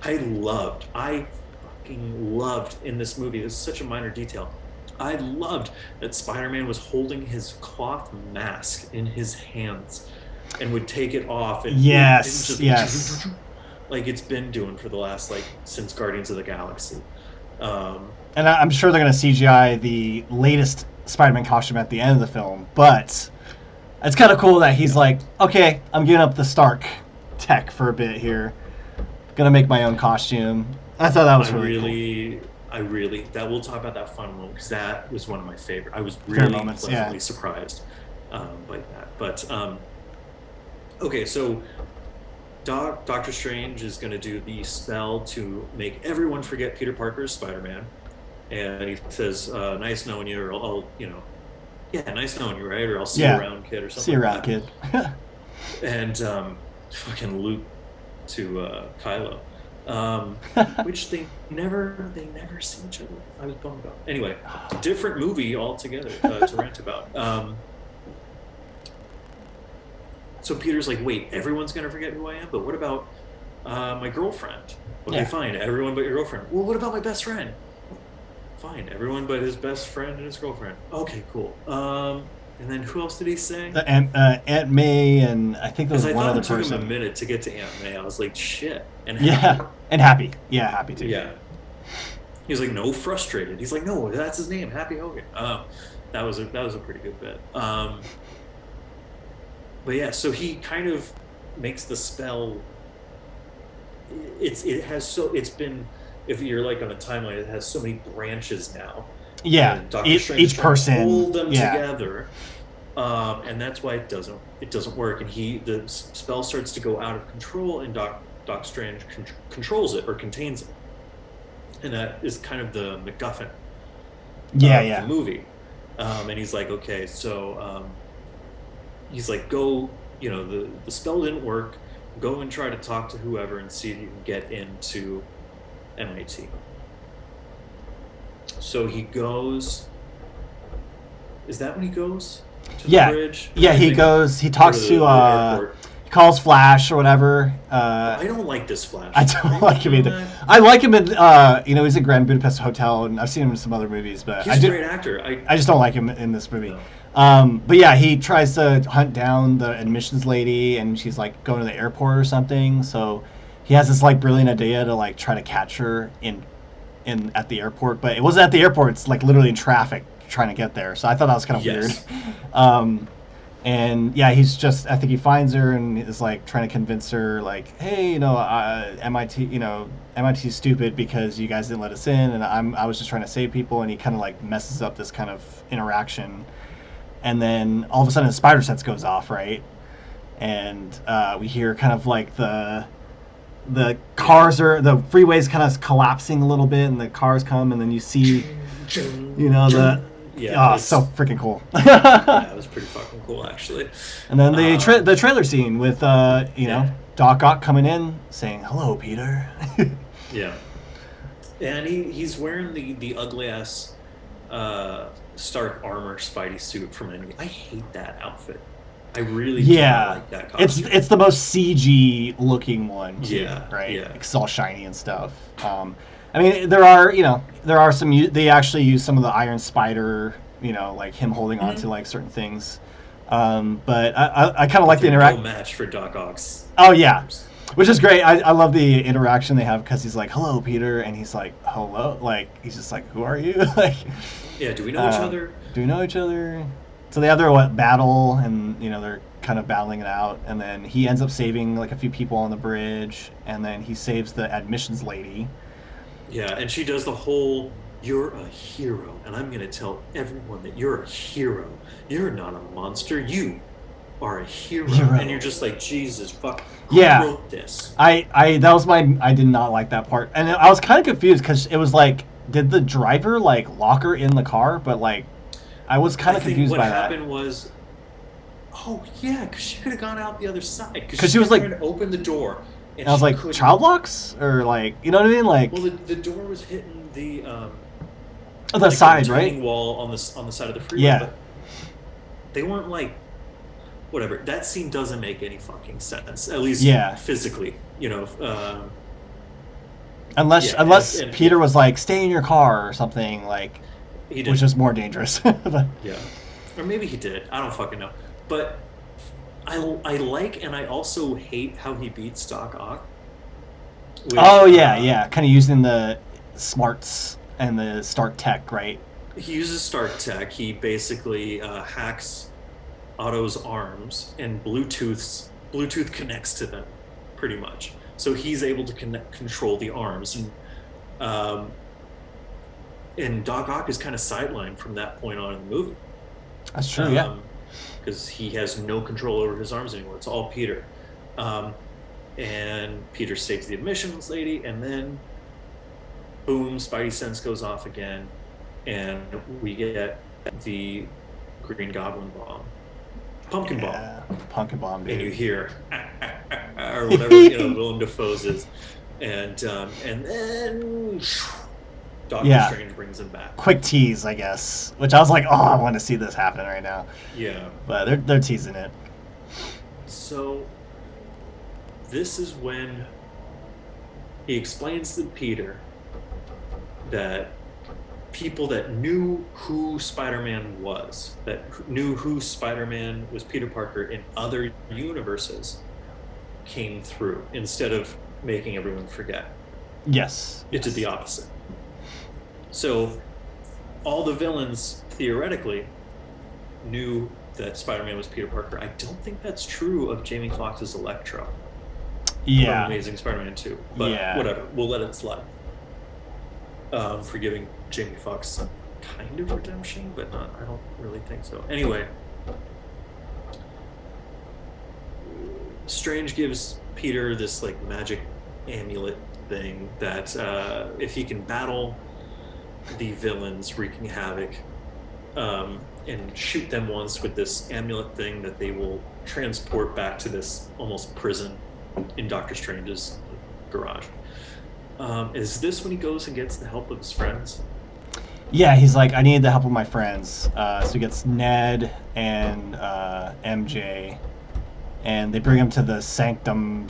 I fucking loved in this movie. This is such a minor detail. I loved that Spider-Man was holding his cloth mask in his hands and would take it off and it didn't Yes. just Yes. like it's been doing for the last like since Guardians of the Galaxy. Um, And I'm sure they're going to CGI the latest Spider-Man costume at the end of the film, but it's kind of cool that he's yeah. like, okay, I'm giving up the Stark tech for a bit here. Gonna make my own costume. I thought that I was really cool. really, I really, that we'll talk about that fun one because that was one of my favorite. I was Fair really moments, yeah. pleasantly surprised by that. But okay, so Doctor Strange is going to do the spell to make everyone forget Peter Parker is Spider-Man, and he says, "Nice knowing you," or yeah, nice knowing you, right?" Or "I'll see you Yeah. around, kid," or See something you like around, that. kid. And fucking Luke to Kylo, which they never see each other. I was bummed about. Anyway, different movie altogether to rant about. So Peter's like, wait, everyone's gonna forget who I am, but what about my girlfriend? Okay, Yeah. fine, everyone but your girlfriend. Well, what about my best friend? Fine, everyone but his best friend and his girlfriend. Okay, cool. And then who else did he say? Aunt May and I think there Because was I one thought other it took him a person. minute to get to Aunt May. I was like, shit. And Yeah, happy. and Happy. Yeah, Happy too. Yeah. He's like, no, frustrated. He's like, no, that's his name, Happy Hogan. That was a pretty good bit. But yeah, so he kind of makes the spell. It's been, if you're like on a timeline, it has so many branches now, Yeah, and Doctor Strange is each trying to person. hold them Yeah, together, and that's why it doesn't work. And the spell starts to go out of control, and Doc Strange controls it or contains it, and that is kind of the MacGuffin. Yeah, of the yeah. movie. And he's like, okay, so he's like, go, the spell didn't work. Go and try to talk to whoever and see if you can get into MIT. So he goes. Is that when he goes to the Yeah, bridge and yeah. He everything, goes. He or to talks to. the airport? He calls Flash or whatever. Oh, I don't like this I Flash. Are don't you with like me him on either. that? I like him in. He's in Grand Budapest Hotel, and I've seen him in some other movies, but He's a great actor. I I just don't like him in this movie. no. But yeah, he tries to hunt down the admissions lady, and she's like going to the airport or something. So he has this like brilliant idea to like try to catch her in at the airport, but it wasn't at the airport. It's like literally in traffic trying to get there. So I thought that was kind of weird. Yes. Um, and yeah, he's just I think he finds her and is like trying to convince her like, hey, MIT, MIT's stupid because you guys didn't let us in, and I was just trying to save people, and he kind of like messes up this kind of interaction, and then all of a sudden the spider sense goes off, right? And we hear kind of like the freeways kind of collapsing a little bit, and the cars come, and then you see, the Yeah, oh, so it's freaking cool. yeah, it was pretty fucking cool actually. And then the Um, trailer scene with yeah, Doc Ock coming in saying hello, Peter. yeah, and he's wearing the ugly ass Stark armor Spidey suit from Enemy. I hate that outfit. I really do not Yeah, like that it's costume. it's the most CG looking one too, Yeah, right? yeah. It's all shiny and stuff. I mean, there are they actually use some of the Iron Spider, like him holding on to Mhm. like certain things. But I kind of But like the they're no interact. match for Doc Ock's Oh yeah, arms. which is great. I love the interaction they have because he's like, "Hello, Peter," and he's like, "Hello," like he's just like, "Who are you?" like, Yeah, do we know each other? do we know each other? So they have their battle, and they're kind of battling it out, and then he ends up saving like a few people on the bridge, and then he saves the admissions lady. Yeah, and she does the whole "you're a hero, and I'm going to tell everyone that you're a hero. You're not a monster. You are a hero." And you're Hero. just like, Jesus fuck, who Yeah, wrote this? I that was I did not like that part, and I was kind of confused because it was like, did the driver like lock her in the car? But like, I was kind I of think confused what by that happened was, oh yeah, because she could have gone out the other side. Because because she she was kept like, trying to open the door, and I was she like, couldn't. child locks or like, you know what I mean? Well, Like the door was hitting the like the side, right? retaining wall on the side of the freeway, Yeah, but they weren't like whatever. That scene doesn't make any fucking sense, at least yeah. physically. Unless Yeah, unless and Peter was like, stay in your car or something like, he which didn't. is more dangerous. But, Yeah, or maybe he did. I don't fucking know. But I like and I also hate how he beats Doc Ock with oh yeah, yeah, kind of using the smarts and the Stark tech, right? he uses Stark Tech. He basically hacks Otto's arms and Bluetooth connects to them pretty much. So he's able to control the arms um, and Doc Ock is kind of sidelined from that point on in the movie That's true. Yeah. um, because he has no control over his arms anymore. It's all Peter. Um, and Peter saves the admissions lady, and then boom, Spidey sense goes off again, and we get the Green Goblin bomb, pumpkin bomb, Yeah. Pumpkin bomb, and you dude. hear or whatever Willem Dafoe's is, and then Doctor Yeah. Strange brings him back. Quick tease, I guess. Which I was like, oh, I want to see this happen right now. Yeah. But they're teasing it. So this is when he explains to Peter that people that knew who Spider-Man was, that knew who Spider-Man was Peter Parker in other universes, came through instead of making everyone forget. Yes. It did the Yes. opposite. So all the villains theoretically knew that Spider-Man was Peter Parker. I don't think that's true of Jamie Foxx's Electro from Yeah. Amazing Spider-Man 2, but Yeah. whatever, we'll let it slide. For giving Jamie Foxx some kind of redemption, but not, I don't really think so. Anyway, Strange gives Peter this like magic amulet thing that if he can battle the villains wreaking havoc, and shoot them once with this amulet thing that they will transport back to this almost prison in Doctor Strange's garage. Is this when he goes and gets the help of his friends? Yeah, he's like, I need the help of my friends. So he gets Ned and MJ, and they bring him to the Sanctorum.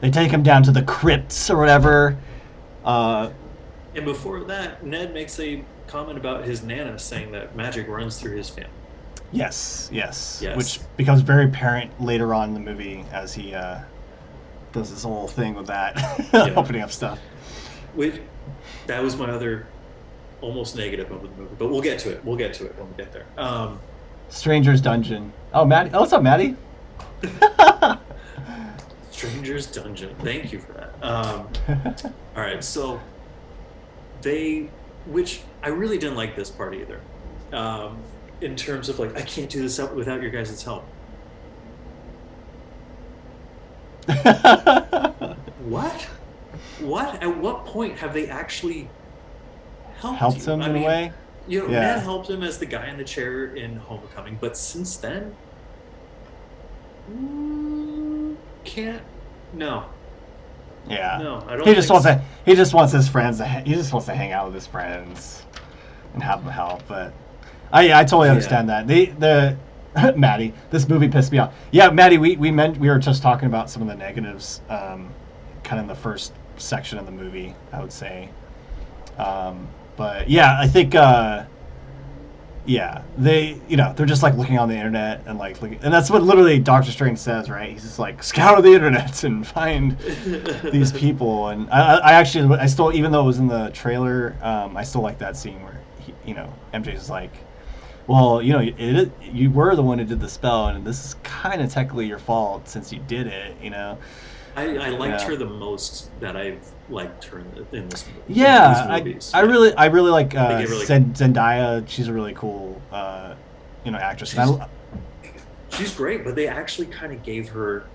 They take him down to the crypts or whatever. And before that, Ned makes a comment about his Nana saying that magic runs through his family. Yes. Which becomes very apparent later on in the movie as he does this whole thing with that, opening up stuff. That was my other almost negative of the movie, but we'll get to it. We'll get to it when we get there. Stranger's Dungeon. Oh, Maddie. Oh, what's up, Maddie? Stranger's Dungeon. Thank you for that. All right, so which I really didn't like this part either. In terms of like, I can't do this without your guys' help. What? At what point have they actually helped him in a way? Ned helped him as the guy in the chair in Homecoming, but since then, can't. No. Yeah. No, I don't. He just wants to. He just wants his friends. He just wants to hang out with his friends and have them help. But I totally understand that. The Maddie, this movie pissed me off. Yeah, Maddie, we were just talking about some of the negatives, kind of in the first section of the movie, I would say. But yeah, I think they're just like looking on the internet and like looking, and that's what literally Doctor Strange says, right? He's just like, scour the internet and find these people. And I still, even though it was in the trailer, I still like that scene where MJ's like, well, you were the one who did the spell, and this is kind of technically your fault since you did it, I liked her the most that I've liked her in this movie. Yeah, I really like Zendaya. She's a really cool, actress. She's great, but they actually kind of gave her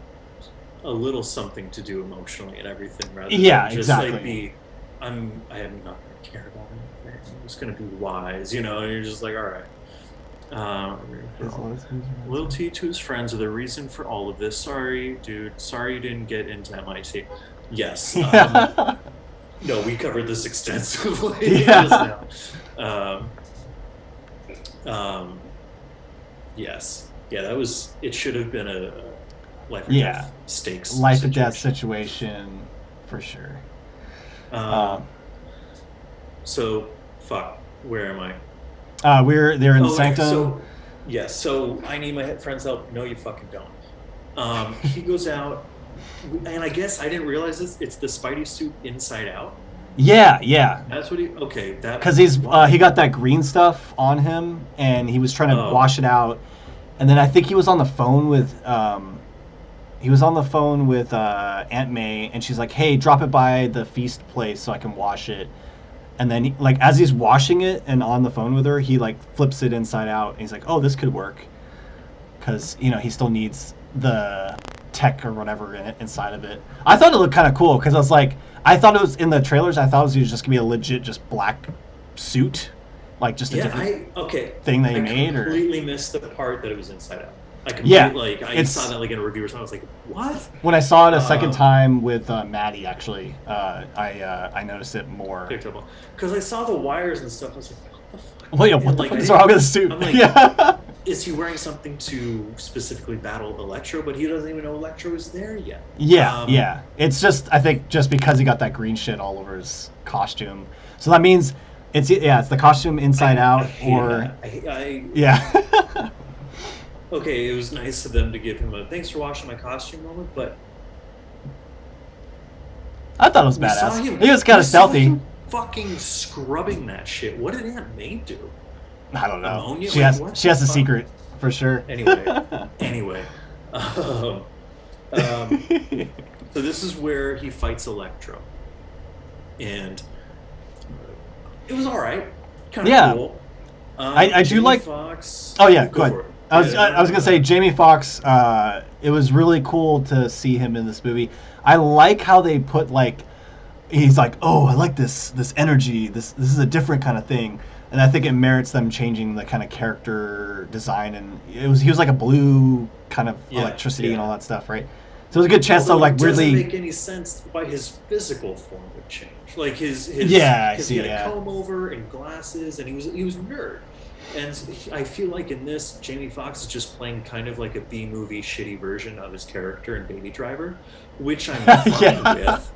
a little something to do emotionally and everything, rather than just exactly. I am not going to care about anything. I'm just going to be wise, and you're just like, all right. Loyalty to his friends are the reason for all of this. Sorry, dude. Sorry you didn't get into MIT. Yes. No, we covered this extensively. Yeah. Yes. Yeah, that was. It should have been a life or death stakes. Life or death situation, for sure. So, fuck. Where am I? They're in the Sanctum. So I need my friend's help. No, you fucking don't. He goes out, and I guess I didn't realize this. It's the Spidey suit inside out. Yeah. That's what because he got that green stuff on him, and he was trying to wash it out, and then I think he was on the phone with Aunt May, and she's like, "Hey, drop it by the feast place so I can wash it." And then, as he's washing it and on the phone with her, he, flips it inside out. And he's like, oh, this could work. Because, he still needs the tech or whatever inside of it. I thought it looked kind of cool because I thought it was in the trailers. I thought it was just going to be a legit just black suit. Just a different thing that he made. I completely missed the part that it was inside out. I saw that in a review or something. I was like, what? When I saw it a second time with Maddie, actually, I noticed it more. Because I saw the wires and stuff. I was like, what the fuck? Well, what the fuck is wrong with the suit? I'm like, is he wearing something to specifically battle Electro? But he doesn't even know Electro is there yet. Yeah. It's just, I think, just because he got that green shit all over his costume. So that means it's the costume inside out, or... Yeah. Okay, it was nice of them to give him a thanks for washing my costume moment, but I thought it was badass. He was kind of stealthy. Fucking scrubbing that shit. What did Aunt May do? I don't know. Ammonia? She has a secret for sure. Anyway. So this is where he fights Electro, and it was all right. Kind of cool. I do like Foxx. Oh yeah, go ahead. I was gonna say Jamie Foxx. It was really cool to see him in this movie. I like how they put he's like, oh, I like this energy. This is a different kind of thing, and I think it merits them changing the kind of character design. And he was like a blue kind of Yeah, electricity and yeah. all that stuff, right? So it was a good chance to Although like it doesn't weirdly, make any sense why his physical form would change. Like his yeah, I because he see, had a yeah, comb over and glasses, and he was a nerd. And I feel like in this, Jamie Foxx is just playing kind of like a B movie shitty version of his character in Baby Driver, which I'm fine yeah, with,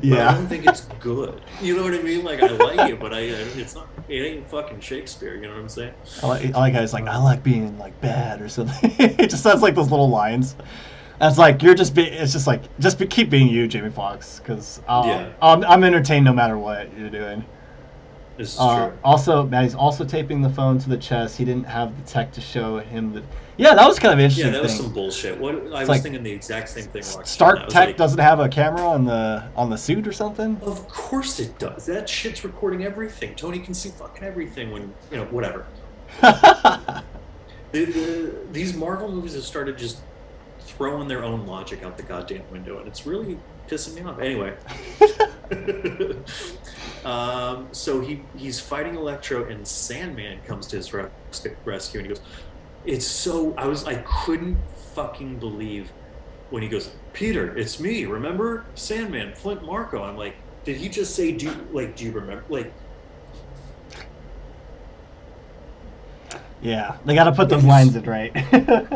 but I yeah. don't think it's good. You know what I mean? Like I like it, but it's not. It ain't fucking Shakespeare. You know what I'm saying? I like guys like I Um, like being like bad or something. It just sounds like those little lines. And it's like you're just it's just like keep being you, Jamie Foxx, because yeah, I'm entertained no matter what you're doing. this is true. Also, Maddie's also taping the phone to the chest. He didn't have the tech to show him the. Yeah, that was kind of an Yeah, interesting that was thing. some bullshit. What I It's was like thinking the exact same thing watching it. I Stark was Tech like, doesn't have a camera on the suit or something. of course it does. That shit's recording everything. Tony can see fucking everything when whatever. These Marvel movies have started just throwing their own logic out the goddamn window, and it's really pissing me off. Anyway, so he's fighting Electro, and Sandman comes to his rescue, and he goes, "It's so." I couldn't fucking believe when he goes, "Peter, it's me. Remember Sandman, Flint Marco?" I'm like, did he just say, do you remember?" Like, Yeah, they got to put it those was lines in right.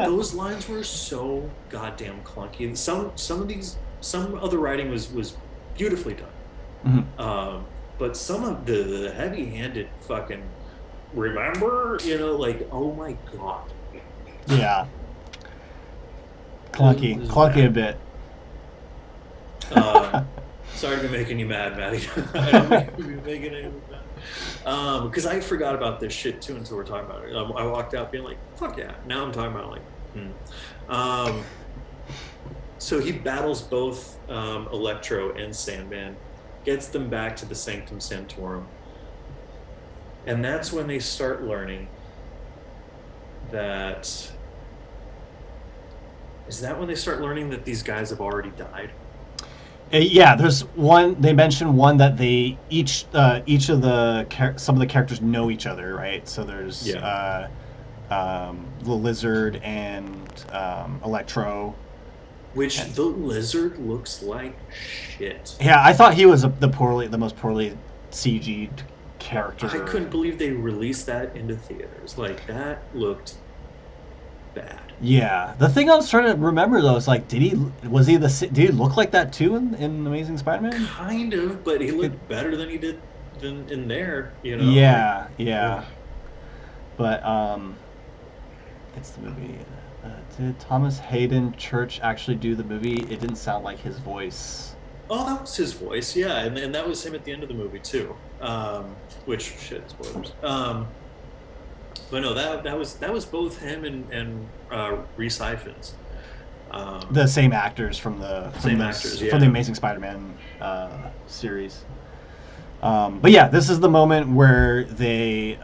those lines were so goddamn clunky. And some of the writing was beautifully done. Mhm. But some of the heavy-handed fucking remember, like, oh my god, Yeah, it was clunky a bad. bit. Um, Sorry to be making you mad, Maddie. I don't mean to be making anyone mad. Because I forgot about this shit too until we're talking about it. I walked out being like, "Fuck yeah!" Now I'm talking about it, like, Um, so he battles both Electro and Sandman, gets them back to the Sanctum Sanctorum, and that's when they start learning that. Is that when they start learning that these guys have already died? Yeah, there's one. They mentioned one that they each of some of the characters know each other, right? So there's Yeah. the lizard and Electro. Which And the lizard looks like shit. yeah, I thought he was the most poorly CG'd I character. couldn't believe they released that into theaters. Like that looked bad. Yeah, the thing I was trying to remember though is like, did he look like that too in Amazing Spider-Man? Kind of, but he It, looked better than he did than in there, like, yeah, yeah, ugh. but it's the movie. Did Thomas Hayden Church actually do the movie? It didn't sound like his voice. Oh, that was his voice, yeah, and that was him at the end of the movie too. Which shit, spoilers. But no, that was both him and Reese Ifans. The Um, same actors Same actors, from the yeah. Amazing Spider-Man series. But yeah, this is the moment where they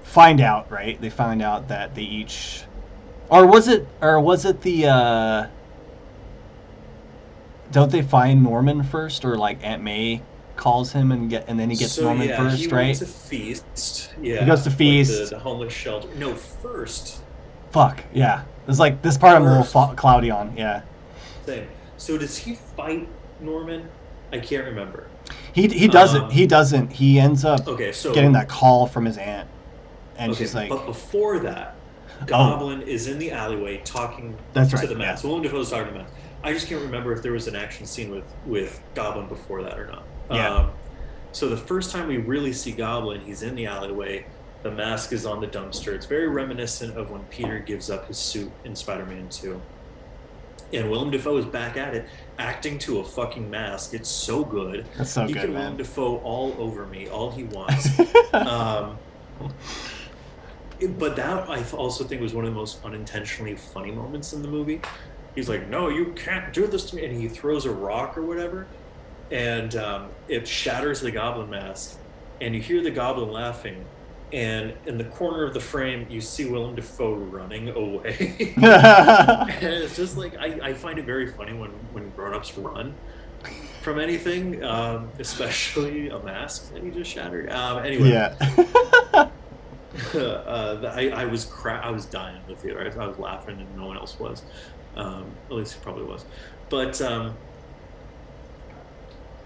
find out, right? They find out that they each, or was it the? Don't they find Norman first, or like Aunt May calls him and then he gets So Norman yeah, he first, went right? to Feast, He goes yeah, to like the Feast. the homeless shelter. No, first, Fuck yeah. It's like this part I'm a little first, cloudy on. Yeah. same. So does he fight Norman? I can't remember. He doesn't. He Um, doesn't. He ends up okay, getting so that call from his aunt, and she's okay, like, but before that, "Oh, Goblin is in the alleyway talking that's to right. the Yeah, mask. Willem Dafoe's talking to the mask. I just can't remember if there was an action scene with Goblin before that or not. yeah, So the first time we really see Goblin, he's in the alleyway. The mask is on the dumpster. It's very reminiscent of when Peter gives up his suit in Spider-Man 2. And Willem Dafoe is back at it, acting to a fucking mask. It's so good. that's so He good, can Willem man." Dafoe all over me, all he wants. Um, but that I also think was one of the most unintentionally funny moments in the movie. He's like, "No, you can't do this to me," and he throws a rock or whatever, and it shatters the Goblin mask, and you hear the Goblin laughing, and in the corner of the frame, you see Willem Dafoe running away. And it's just like I find it very funny when grown-ups run. from anything, especially a mask that he just shattered. Anyway, Yeah. I was dying in the theater. I was laughing and no one else was. At least he probably was. But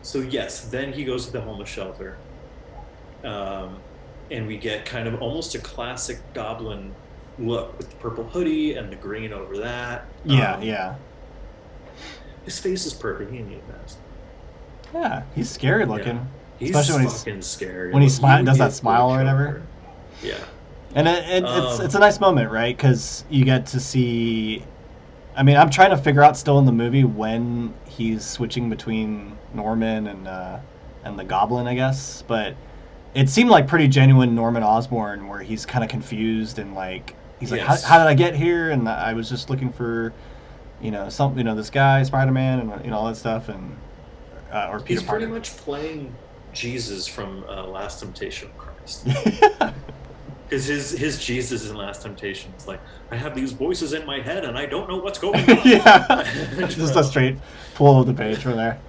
so yes, then he goes to the homeless shelter, um, and we get kind of almost a classic Goblin look with the purple hoodie and the green over that. Yeah, yeah. His face is perfect. He didn't need a mask. Yeah, he's scary Yeah, looking. he's Especially fucking scary. when he He would does be a that smile great or whatever. Joker. Yeah. And it's a nice moment, right? Because you get to see. I mean, I'm trying to figure out still in the movie when he's switching between Norman and the Goblin, I guess. But it seemed like pretty genuine Norman Osborn, where he's kind of confused and like he's like, how Yes. did I get here? And I was just looking for, this guy, Spider-Man, and all that stuff, and or Peter He's pretty Parker. much playing Jesus from Last Temptation of Christ. Yeah. Because his Jesus in Last Temptation is like, I have these voices in my head and I don't know what's going on. Yeah, just a straight pull of the page from there.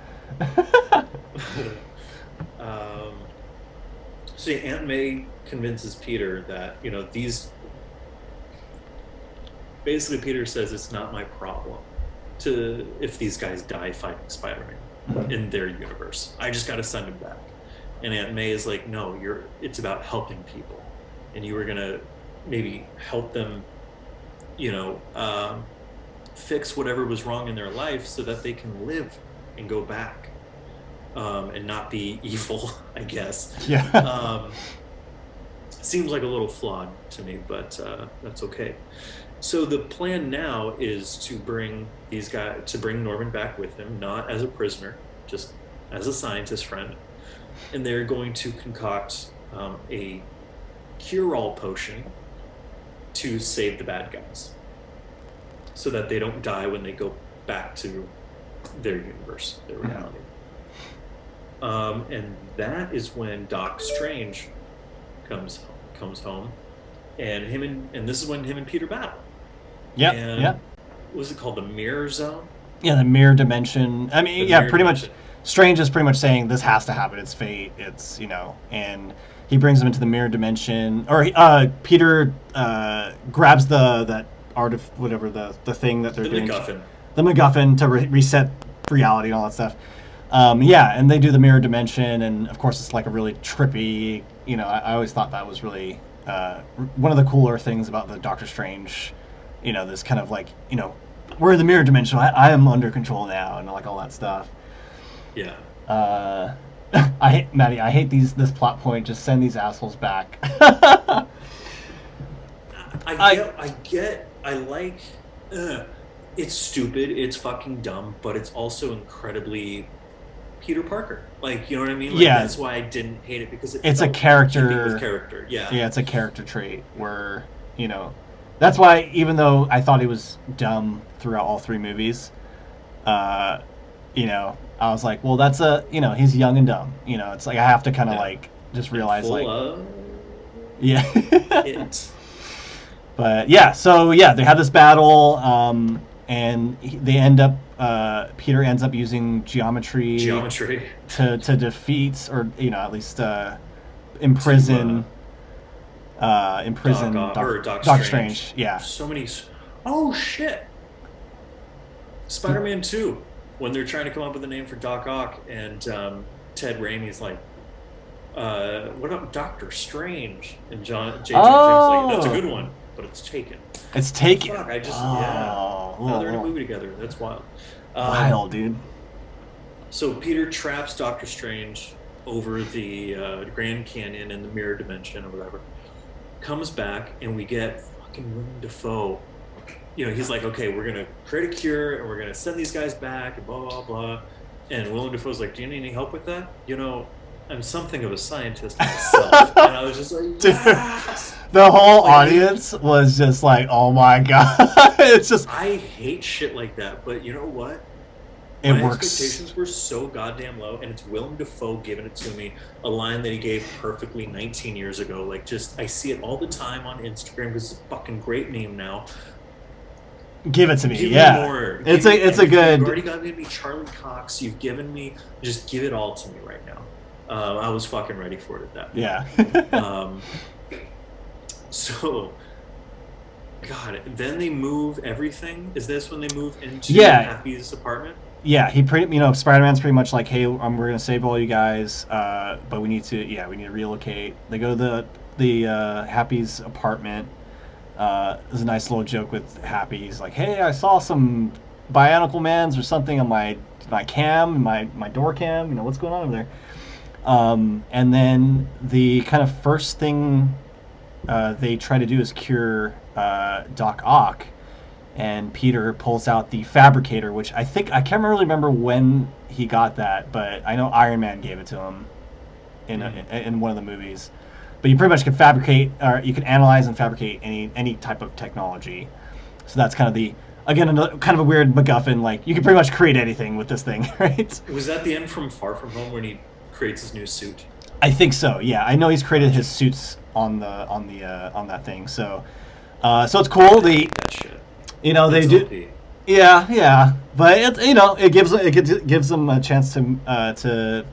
um, so yeah, Aunt May convinces Peter that these. Basically, Peter says it's not my problem to if these guys die fighting Spider-Man in their universe. I just got to send them back. And Aunt May is like, no, it's about helping people, and you were gonna maybe help them, you know, fix whatever was wrong in their life so that they can live and go back, and not be evil, I guess. Yeah. Seems like a little flawed to me, but that's okay. So the plan now is to bring Norman back with him, not as a prisoner, just as a scientist friend, and they're going to concoct a cure-all potion to save the bad guys, so that they don't die when they go back to their universe, their reality. And that is when Doc Strange comes home, and this is when him and Peter battle. Yep. And Yep. what was it called? The Mirror Zone? Yeah, the mirror dimension. I mean, The yeah, mirror pretty much. dimension. Strange is pretty much saying this has to happen. It's fate. It's and he brings him into the mirror dimension. Or Peter grabs that art of whatever the thing that they're The doing. MacGuffin. The MacGuffin to reset reality and all that stuff. Yeah, and they do the mirror dimension, and of course it's like a really trippy. I always thought that was really one of the cooler things about the Doctor Strange. This kind of like we're in the mirror dimension. I am under control now, and like all that stuff. Yeah. I hate Maddie. I hate this plot point. Just send these assholes back. I like. It's stupid. It's fucking dumb, but it's also incredibly Peter Parker. Like, you know what I mean? Like, Yeah. That's why I didn't hate it, because It's a felt in character- keeping with character. Yeah. Yeah, it's a character trait where that's why even though I thought he was dumb throughout all three movies, I was like, well, that's he's young and dumb. It's like I have to kind of Yeah. like just realize Full like of yeah. it. But yeah, so yeah, they have this battle, and they end up. Peter ends up using geometry to defeat, or at least imprison Doc Strange. Yeah. So many. Oh shit! Spider-Man 2, when they're trying to come up with a name for Doc Ock, and Ted Raimi's like, what about Doctor Strange? And J.J. James like, that's a good one, but it's taken. It's taken. Fuck, I just Oh, Now they're in a movie together. That's wild. Wild, dude. So Peter traps Doctor Strange over the Grand Canyon in the mirror dimension or whatever. Comes back, and we get fucking Willem Dafoe. He's like, okay, we're gonna create a cure, and we're gonna send these guys back, and blah blah blah. And Willem Dafoe's like, do you need any help with that? I'm something of a scientist myself. And I was just like, yes! The whole audience was just like, oh my god. It's just I hate shit like that, but you know what? it My works. expectations were so goddamn low, and it's Willem Dafoe giving it to me, a line that he gave perfectly 19 years ago. Like, just, I see it all the time on Instagram because it's a fucking great meme now. Give it to me. Give me Yeah, more. Give it's a me it's a everything. You've good. already given me Charlie Cox. You've given me. Just give it all to me right now. I was fucking ready for it at that point. Yeah. Um, so, God, then they move everything. Is this when they move into Yeah, Happy's apartment? yeah, he pretty, Spider-Man's pretty much like, hey, we're gonna save all you guys, but we need to relocate. They go to the Happy's apartment. There's a nice little joke with Happy. He's like, hey, I saw some Bionicle Mans or something on my cam, my door cam. What's going on over there? And then the kind of first thing they try to do is cure Doc Ock, and Peter pulls out the fabricator, which I can't really remember when he got that, but I know Iron Man gave it to him in one of the movies. But you pretty much can fabricate, or you can analyze and fabricate any type of technology. So that's kind of another kind of a weird MacGuffin. Like you can pretty much create anything with this thing, right? Was that the end from Far From Home when he creates his new suit? I think so. Yeah, I know he's created his suits on that thing. So it's cool. That shit. They That's do. OP. Yeah, yeah, but it gives them a chance to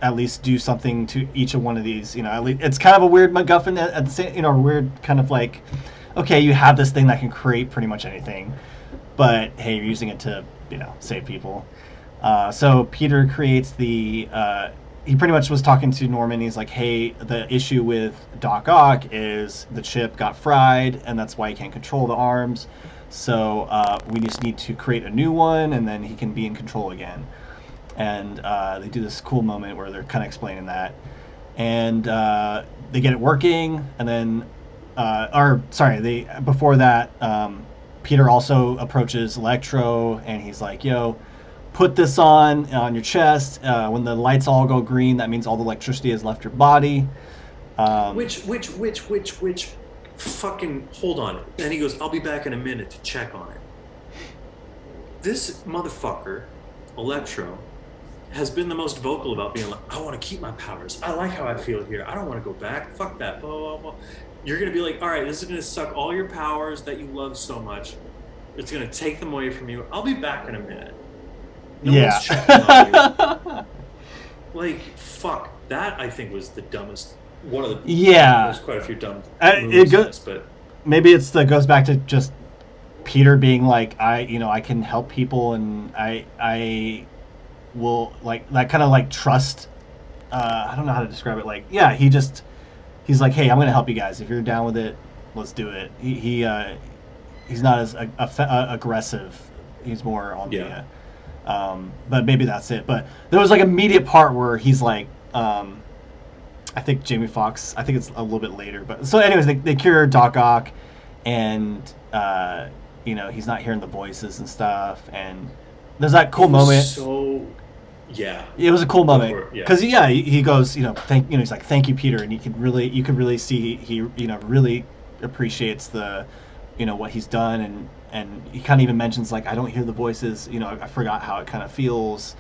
at least do something to each of one of these. At least it's kind of a weird MacGuffin at the same. A weird kind of like, okay, you have this thing that can create pretty much anything, but hey, you're using it to save people. So Peter creates the. He pretty much was talking to Norman. He's like, hey, the issue with Doc Ock is the chip got fried, and that's why he can't control the arms. So we just need to create a new one, and then he can be in control again. And they do this cool moment where they're kind of explaining that, and they get it working, and then, before that, Peter also approaches Electro, and he's like, "Yo, put this on your chest. When the lights all go green, that means all the electricity has left your body." Which, fucking, hold on. And he goes, I'll be back in a minute to check on it. This motherfucker, Electro, has been the most vocal about being like, I want to keep my powers. I like how I feel here. I don't want to go back. Fuck that. Blah, blah, blah. You're going to be like, all right, this is going to suck all your powers that you love so much. It's going to take them away from you. I'll be back in a minute. No one's checking on you. Like, fuck. That, I think, was the dumbest. One of the there's quite a few dumb moves in this, but maybe goes back to just Peter being like, I can help people, and I will, like, that kind of like trust. I don't know how to describe it. Like, yeah, he's like, hey, I'm gonna help you guys. If you're down with it, let's do it. He's not as aggressive. He's more on the. But maybe that's it. But there was like an immediate part where he's like. I think Jamie Foxx. I think it's a little bit later, but so anyways, they cure Doc Ock, and he's not hearing the voices and stuff, and there's that cool moment. So, yeah, it was a cool moment because he goes, he's like, thank you, Peter, and you could really see he really appreciates the, what he's done, and he kind of even mentions like, I don't hear the voices, I forgot how it kind of feels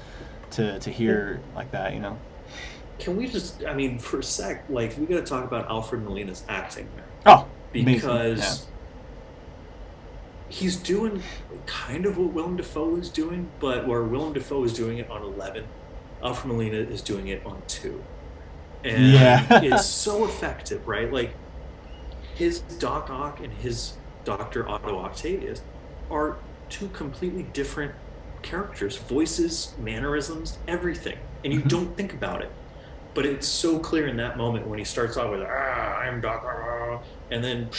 to hear like that, Can we just, for a sec, like, we got to talk about Alfred Molina's acting there. Oh, because he's doing kind of what Willem Dafoe is doing, but where Willem Dafoe is doing it on 11, Alfred Molina is doing it on 2. And it's so effective, right? Like, his Doc Ock and his Dr. Otto Octavius are two completely different characters, voices, mannerisms, everything. And you don't think about it. But it's so clear in that moment when he starts off with, I'm Doc, and then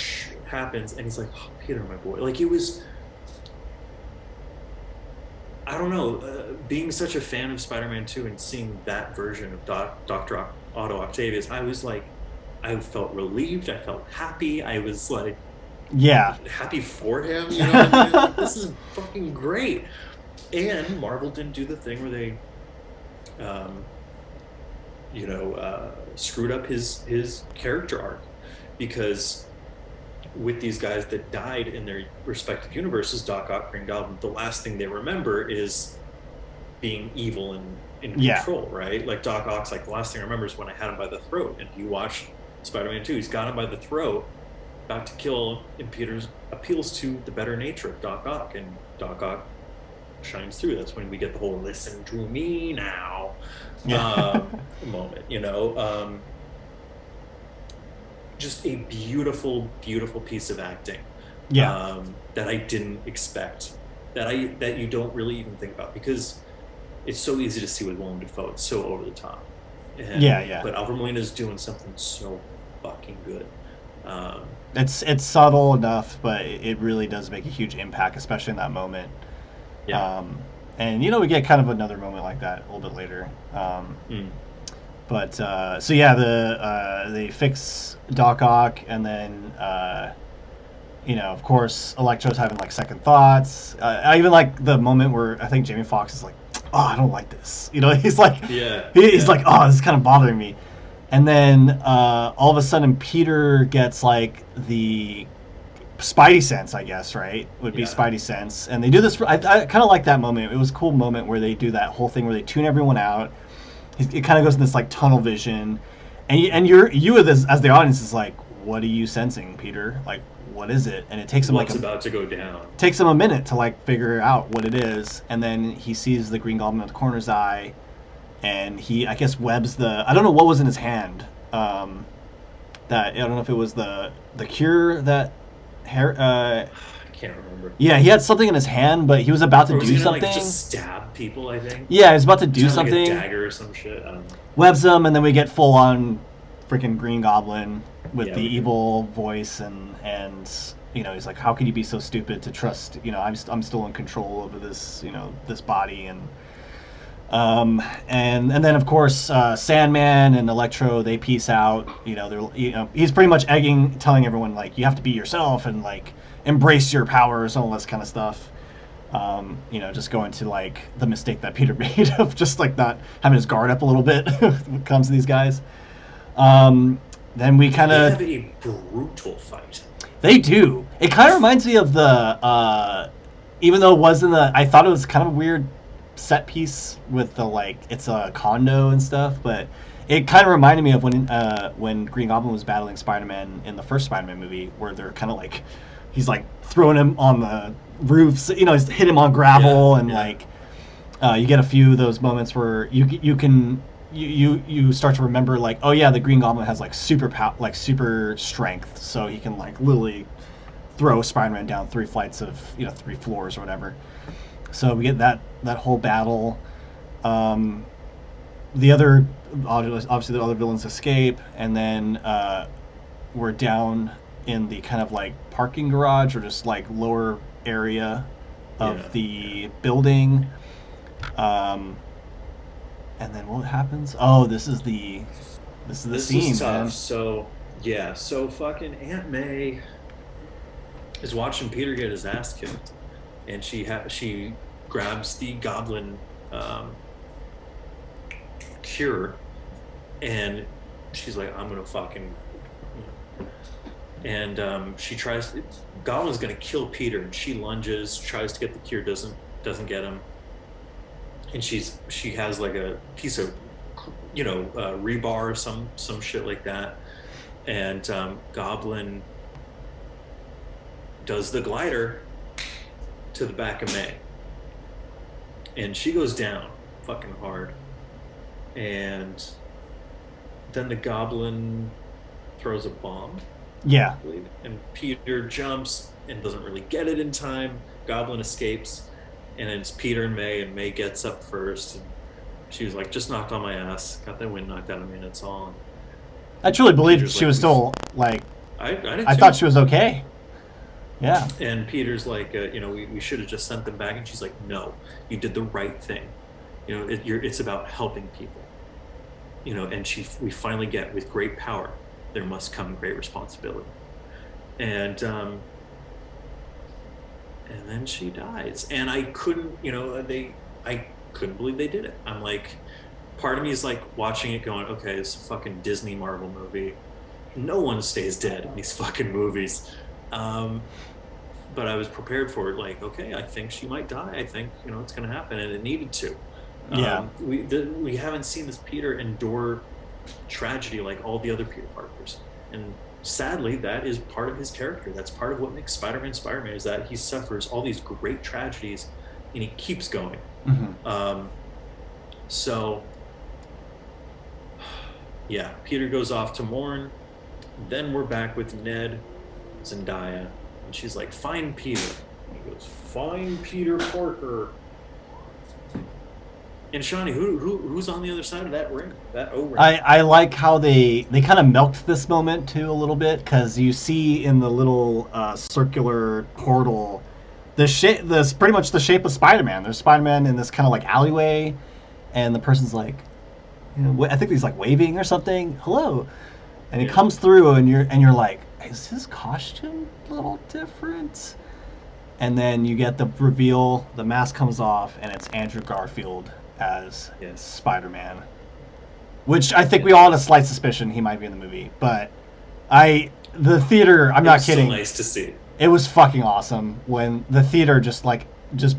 happens, and he's like, oh, Peter, my boy. Like, it was, I don't know, being such a fan of Spider-Man 2 and seeing that version of Dr. Otto Octavius, I was like, I felt relieved, I felt happy, I was like, happy for him, Like, this is fucking great. And Marvel didn't do the thing where they, screwed up his character arc, because with these guys that died in their respective universes, Doc Ock, Green Goblin, the last thing they remember is being evil and in control, right? Like, Doc Ock's like, the last thing I remember is when I had him by the throat. And if you watch Spider-Man 2, he's got him by the throat, about to kill, and Peter appeals to the better nature of Doc Ock, and Doc Ock shines through. That's when we get the whole "listen to me now" Yeah. moment. Just a beautiful, beautiful piece of acting Yeah. that I didn't expect. That you don't really even think about, because it's so easy to see with Willem Dafoe. It's so over the top, Yeah. and Yeah. but Alfred Molina is doing something so fucking good. It's subtle enough, but it really does make a huge impact, especially in that moment. Yeah. Um, and we get kind of another moment like that a little bit later. Mm. But so yeah, they fix Doc Ock, and then of course, Electro's having like second thoughts. I even like the moment where I think Jamie Foxx is like, "Oh, I don't like this." He's like, Yeah. he's Yeah. like, "Oh, this is kind of bothering me." And then all of a sudden, Peter gets like the Spidey sense, I guess, right? Would be Yeah. Spidey sense, and they do this. I kind of like that moment. It was a cool moment where they do that whole thing where they tune everyone out. It kind of goes in this like tunnel vision, and you as the audience is like, what are you sensing, Peter? Like, what is it? And it What's about to go down? takes him a minute to like figure out what it is, and then he sees the Green Goblin at the corner's eye, and he I guess webs the I don't know what was in his hand. That I don't know if it was the cure that hair. I can't remember. Yeah, he had something in his hand, but he was about to Or was do he gonna like something. just stab people? I think Yeah, he was about to he's do gonna like a something. dagger or some shit. I don't know. Webs them, and then we get full on freaking Green Goblin with Yeah, the we do. evil voice, and he's like, how could you be so stupid to trust? I'm still in control over this this body, and then of course Sandman and Electro, they peace out. He's pretty much telling everyone like you have to be yourself and like embrace your powers, all this kind of stuff. Just going to like the mistake that Peter made of just like not having his guard up a little bit when it comes to these guys. Um, then we kind They of have a brutal fight. they do. It kind of reminds me of the even though it wasn't I thought it was kind of a weird set piece with the like it's a condo and stuff, but it kind of reminded me of when Green Goblin was battling Spider-Man in the first Spider-Man movie, where they're kind of like he's like throwing him on the roofs, he's hit him on Yeah, gravel, and yeah, like you get a few of those moments where you start to remember like, oh yeah, the Green Goblin has like super strength, so he can like literally throw Spider-Man down 3 flights of 3 floors or whatever. So we get that whole battle. Um, the other obviously the other villains escape, and then we're down in the kind of like parking garage or just like lower area of yeah, yeah. the building. Um, and then what happens? Oh, this is the This was scene, tough. man. So yeah, so fucking Aunt May is watching Peter get his ass kicked, and she grabs the Goblin um, cure, and she's like, "I'm gonna fucking," you know. And she tries. Goblin's gonna kill Peter, and she lunges, tries to get the cure, doesn't get him, and she has like a piece of rebar or some shit like that, and Goblin does the glider to the back of May, and she goes down fucking hard, and then the Goblin throws a bomb, I Yeah, believe, and Peter jumps and doesn't really get it in time. Goblin escapes, and it's Peter and May, and May gets up first, and she was like, "Just knocked on my ass, got that wind knocked out of me, and it's all." I truly believed Peter's she like, was still like. I did I thought she too. was okay. Yeah, And Peter's like, we should have just sent them back. And she's like, no, you did the right thing. It's about helping people. And we finally get, with great power, there must come great responsibility. And and then she dies. And I couldn't, I couldn't believe they did it. I'm like, part of me is like watching it going, okay, it's a fucking Disney Marvel movie. No one stays dead in these fucking movies. Um, but I was prepared for it. Like, okay, I think she might die. I think it's going to happen, and it needed to. yeah. We haven't seen this Peter endure tragedy like all the other Peter Parkers. And sadly, that is part of his character. That's part of what makes Spider-Man Spider-Man, is that he suffers all these great tragedies and he keeps going. Hmm. Um, so yeah, Peter goes off to mourn. Then we're back with Ned, Zendaya, and she's like, "Find Peter." And he goes, "Find Peter Parker." And Shawnee, who's on the other side of that ring, that O ring? I like how they kind of milked this moment too a little bit, because you see in the little circular portal the shape, this pretty much the shape of Spider-Man. There's Spider-Man in this kind of like alleyway, and the person's like, you know, I think he's like waving or something, hello, and he Yeah, comes through, and you're like, is his costume a little different? And then you get the reveal, the mask comes off, and it's Andrew Garfield as yes, Spider-Man, which I think it we all had a was. slight suspicion he might be in the movie. But the theater, I'm It not was so kidding, nice to see. it was fucking awesome when the theater just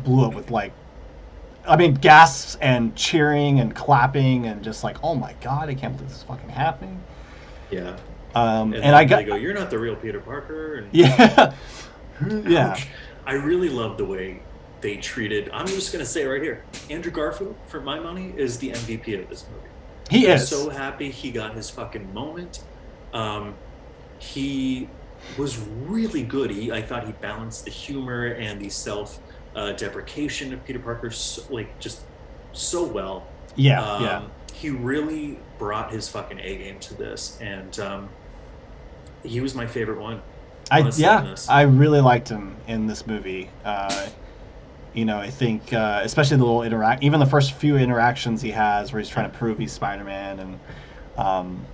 blew up with like, I mean, gasps and cheering and clapping and just like, oh my god, I can't believe this is fucking happening. Yeah, and And I then they got, go, "You're not the real Peter Parker," and yeah, yeah, ouch. I really love the way they treated. I'm just gonna say right here, Andrew Garfield, for my money, is the MVP of this movie. he I'm is, so happy he got his fucking moment. Um, he was really good. I thought he balanced the humor and the self deprecation of Peter Parker like just so well. yeah, yeah. He really brought his fucking A game to this, and he was my favorite one, honestly, in Yeah, this. I really liked him in this movie. You know, I think especially the little interact, even the first few interactions he has, where he's trying to prove he's Spider-Man, and um,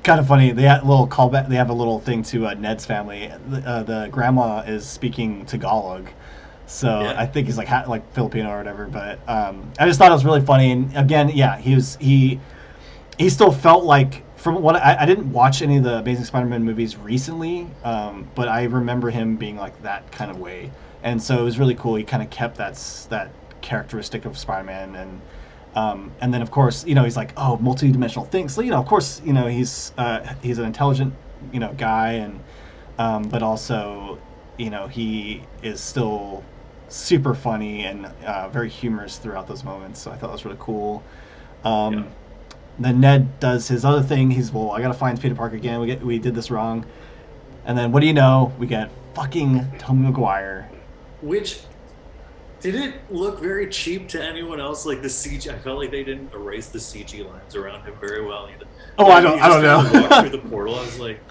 kind of funny. They had a little callback. They have a little thing to Ned's family. The grandma is speaking Tagalog, so I Yeah, think he's like like Filipino or whatever. But I just thought it was really funny. And again, yeah, he still felt like, from what I didn't watch any of the Amazing Spider-Man movies recently, but I remember him being like that kind of way, and so it was really cool. He kind of kept that characteristic of Spider-Man, and then of course, you know, he's like, oh, multi-dimensional things. So, you know, of course, you know, he's an intelligent, you know, guy, and but also, you know, he is still super funny and very humorous throughout those moments. So I thought that was really cool. yeah. Um, then Ned does his other thing. He's, well, I gotta find Peter Parker again. We did this wrong. And then what do you know? We get fucking Tobey Maguire. Which did it look very cheap to anyone else? Like the CG, I felt like they didn't erase the CG lines around him very well either. Oh, Like he I just don't kind of walked through know. the portal. I was like,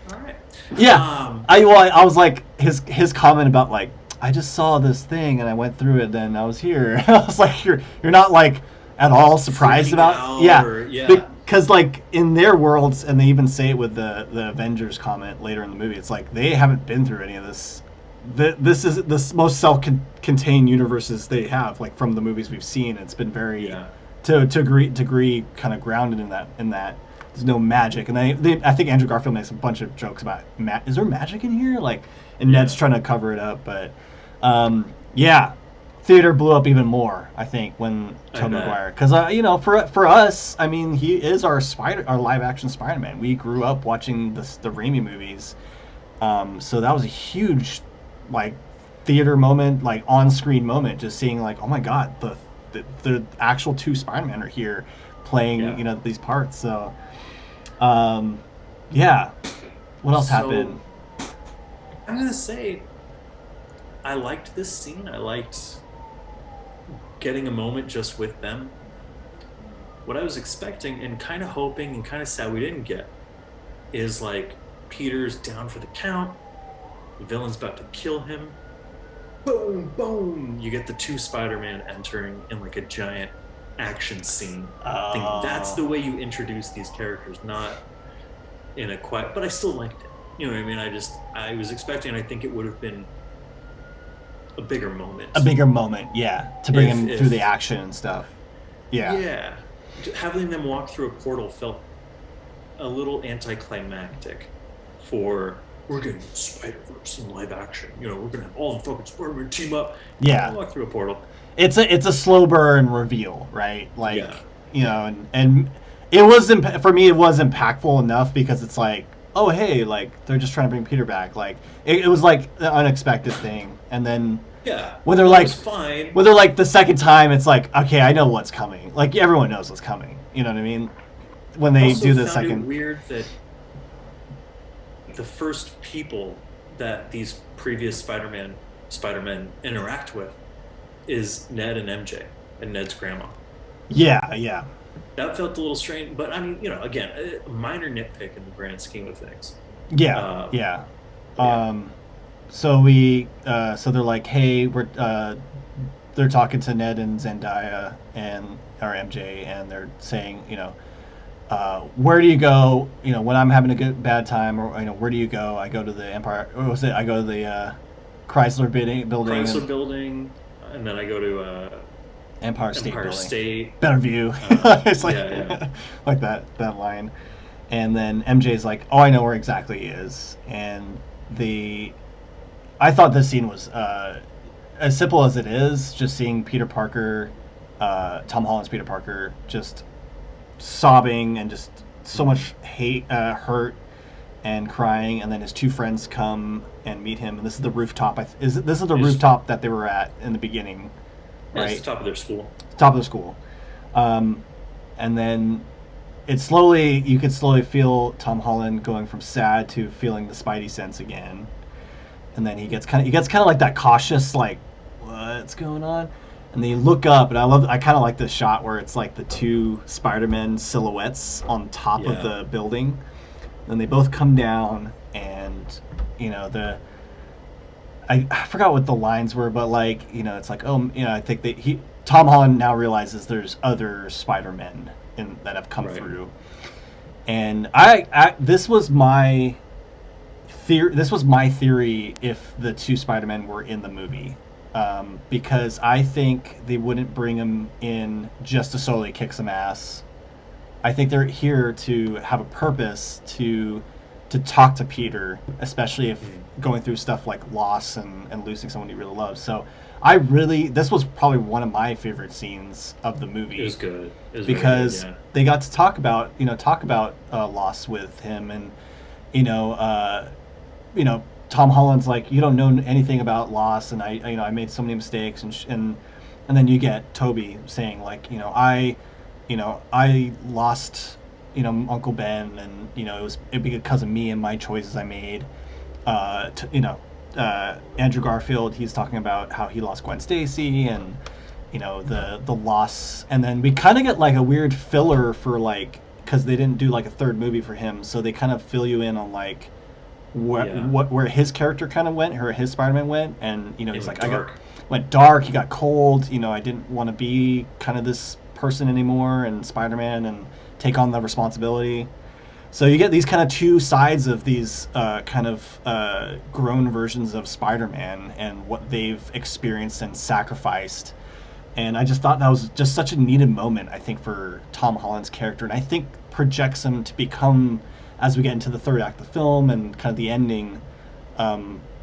all right. Yeah, Um, I was like, his comment about like, I just saw this thing and I went through it, then I was here. I was like, you're not like at all surprised Freaking about, out, yeah, or yeah, because like in their worlds, and they even say it with the Avengers comment later in the movie. It's like they haven't been through any of this. This is the most self-contained universes they have, like from the movies we've seen. It's been very, yeah, to degree kind of grounded in that. There's no magic, and I think Andrew Garfield makes a bunch of jokes about is there magic in here, like, and Ned's yeah. trying to cover it up, but yeah, theater blew up even more, I think, when I Tobey bet. Maguire, because you know, for us, I mean, he is our live action Spider-Man. We grew up watching the Raimi movies, so that was a huge, like, theater moment, like on screen moment, just seeing like, oh my god, the actual two Spider-Man are here playing, Yeah. you know, these parts. So um, yeah. What else happened? So I'm gonna say I liked this scene. I liked getting a moment just with them. What I was expecting and kind of hoping and kind of sad we didn't get is like Peter's down for the count. The villain's about to kill him. Boom, boom. You get the two Spider-Man entering in like a giant action scene. Thinking that's Uh, the way you introduce these characters, not in a quiet. But I still liked it. You know what I mean? I was expecting. I think it would have been a bigger a moment bigger moment, yeah, to bring him through the if action and stuff. Yeah. yeah, having them walk through a portal felt a little anticlimactic. For we're getting Spider Verse in live action. You know, we're gonna have all the fucking Spider-Man team up. Yeah. Walk through a portal. It's a slow burn reveal, right? Like, Yeah, you know, and it was for me. It was impactful enough because it's like, oh hey, like they're just trying to bring Peter back. Like it was like an unexpected thing, and then Yeah, when they're that like was fine. when they're like the second time, it's like okay, I know what's coming. Like everyone knows what's coming. You know what I mean? When they Also do the found it second, weird that the first people that these previous Spider-Men interact with is Ned and MJ and Ned's grandma. yeah, yeah, That felt a little strange, but I mean, again, a minor nitpick in the grand scheme of things. yeah, Uh, yeah. but yeah, Um, so they're like, hey, they're talking to Ned and Zendaya and or MJ, and they're saying, where do you go? When I'm having a bad time, or where do you go? I go to the Empire. Or was it? I go to the Chrysler building Chrysler and Building, and then I go to Empire State Empire Building. State. Better view. It's like Yeah, yeah, like that line. And then MJ's like, oh, I know where exactly he is. And the I thought this scene was as simple as it is, just seeing Peter Parker, Tom Holland's Peter Parker, just sobbing and just so much hate, hurt, and crying, and then his two friends come and meet him, and this is the rooftop. This is the it's, rooftop that they were at in the beginning, yeah, it's right? the top of their school. Top of the school, um, and then you could slowly feel Tom Holland going from sad to feeling the Spidey sense again, and then he gets kind of like that cautious, like what's going on, and then you look up, and I kind of like this shot where it's like the two Spider-Man silhouettes on top of Yeah, the building. Then they both come down, and you know the I forgot what the lines were, but like it's like I think Tom Holland now realizes there's other Spider-Men that have come right. through, and this was my theory. This was my theory if the two Spider-Men were in the movie, because I think they wouldn't bring him in just to solely kick some ass. I think they're here to have a purpose to talk to Peter, especially if Mm. going through stuff like loss and losing someone you really love. So this was probably one of my favorite scenes of the It was movie good. It was very good. because Yeah, they got to talk about loss with him, and you know uh, Tom Holland's like, you don't know anything about loss, and I made so many mistakes, and then you get Toby saying like, I lost, Uncle Ben, and it be because of me and my choices I made. Andrew Garfield, he's talking about how he lost Gwen Stacy, and the loss, and then we kind of get like a weird filler for like, because they didn't do like a third movie for him, so they kind of fill you in on like yeah. where his character kind of went, or his Spider-Man went, and It he's went like, dark. went dark. He got cold. I didn't want to be kind of this person anymore, and Spider-Man, and take on the responsibility. So you get these kind of two sides of these kind of grown versions of Spider-Man and what they've experienced and sacrificed. And I just thought that was just such a needed moment, I think, for Tom Holland's character, and I think projects him to become, as we get into the third act of the film and kind of the ending,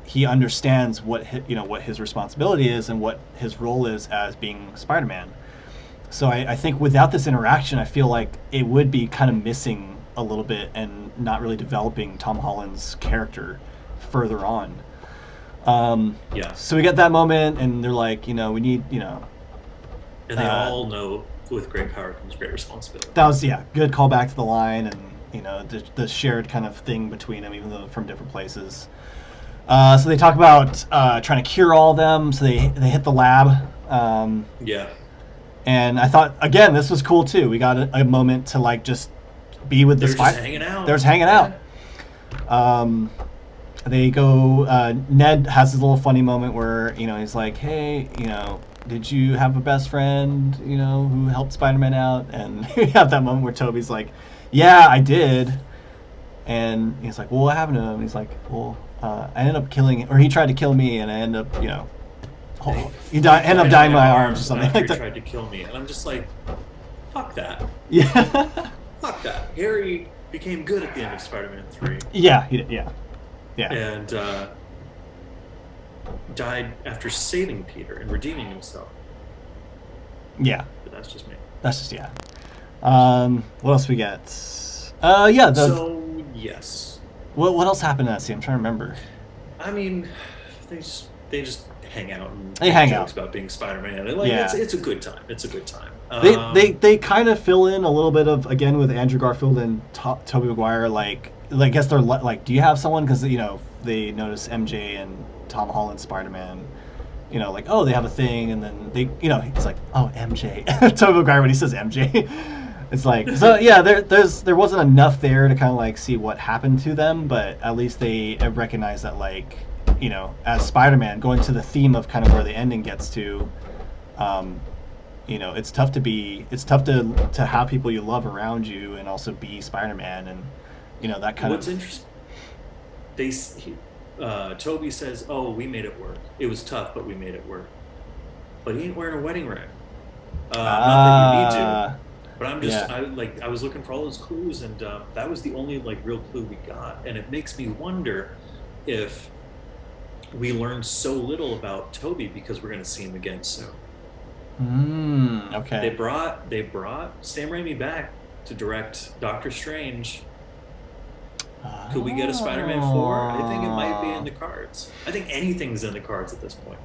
he understands what his responsibility is and what his role is as being Spider-Man. So I think without this interaction, I feel like it would be kind of missing a little bit and not really developing Tom Holland's character further on. Yeah, So we get that moment, and they're like, we need, and they uh, all know with great power comes great responsibility. that was good callback to the line, and the shared kind of thing between them, even though from different places. So they talk about trying to cure all of them. So they hit the lab. Yeah, And I thought, again, this was cool too. We got a moment to like just be with the they're just spy. hanging out. They're just hanging out. Um, they go. Ned has this little funny moment where he's like, "Hey, did you have a best friend who helped Spider-Man out?" And we have that moment where Toby's like, "Yeah, I did." And he's like, "Well, what happened to him?" And he's like, "Well, I ended up killing, or he tried to kill me, and I ended up, ended up dying in my arms or something after like he that." tried to kill me, and I'm just like, fuck that, Yeah. fuck that. Harry became good at the end of Spider-Man 3, Yeah. Yeah. Yeah. and died after saving Peter and redeeming himself. Yeah. But that's just me. That's just, yeah. What else we get? Yeah. So yes, What else happened in that scene? I'm trying to remember. I mean, they just hang out and They make hang jokes out. about being Spider-Man. And, like Yeah. it's a good time. It's a good time. They kind of fill in a little bit of again with Andrew Garfield and Tobey Maguire. Like I guess they're like, do you have someone? Because they notice MJ and Tom Holland Spider Man. Like, oh, they have a thing, and then it's like, oh, MJ. Tobey Maguire when he says MJ. It's like, so yeah, there wasn't enough there to kind of like see what happened to them, but at least they recognize that, like, as Spider-Man, going to the theme of kind of where the ending gets to, um, it's tough to have people you love around you and also be Spider-Man, and that kind what's of. interesting, they Toby says, "Oh, we made it work. It was tough, but we made it work." But he ain't wearing a wedding ring. Not that you need to, Ah, but yeah. I was looking for all those clues, and that was the only like real clue we got, and it makes me wonder if we learned so little about Toby because we're going to see him again soon. They Okay. brought Sam Raimi back to direct Doctor Strange. Could we get a Spider-Man 4? I think it might be in Oh, the cards. I think anything's in the cards at this point.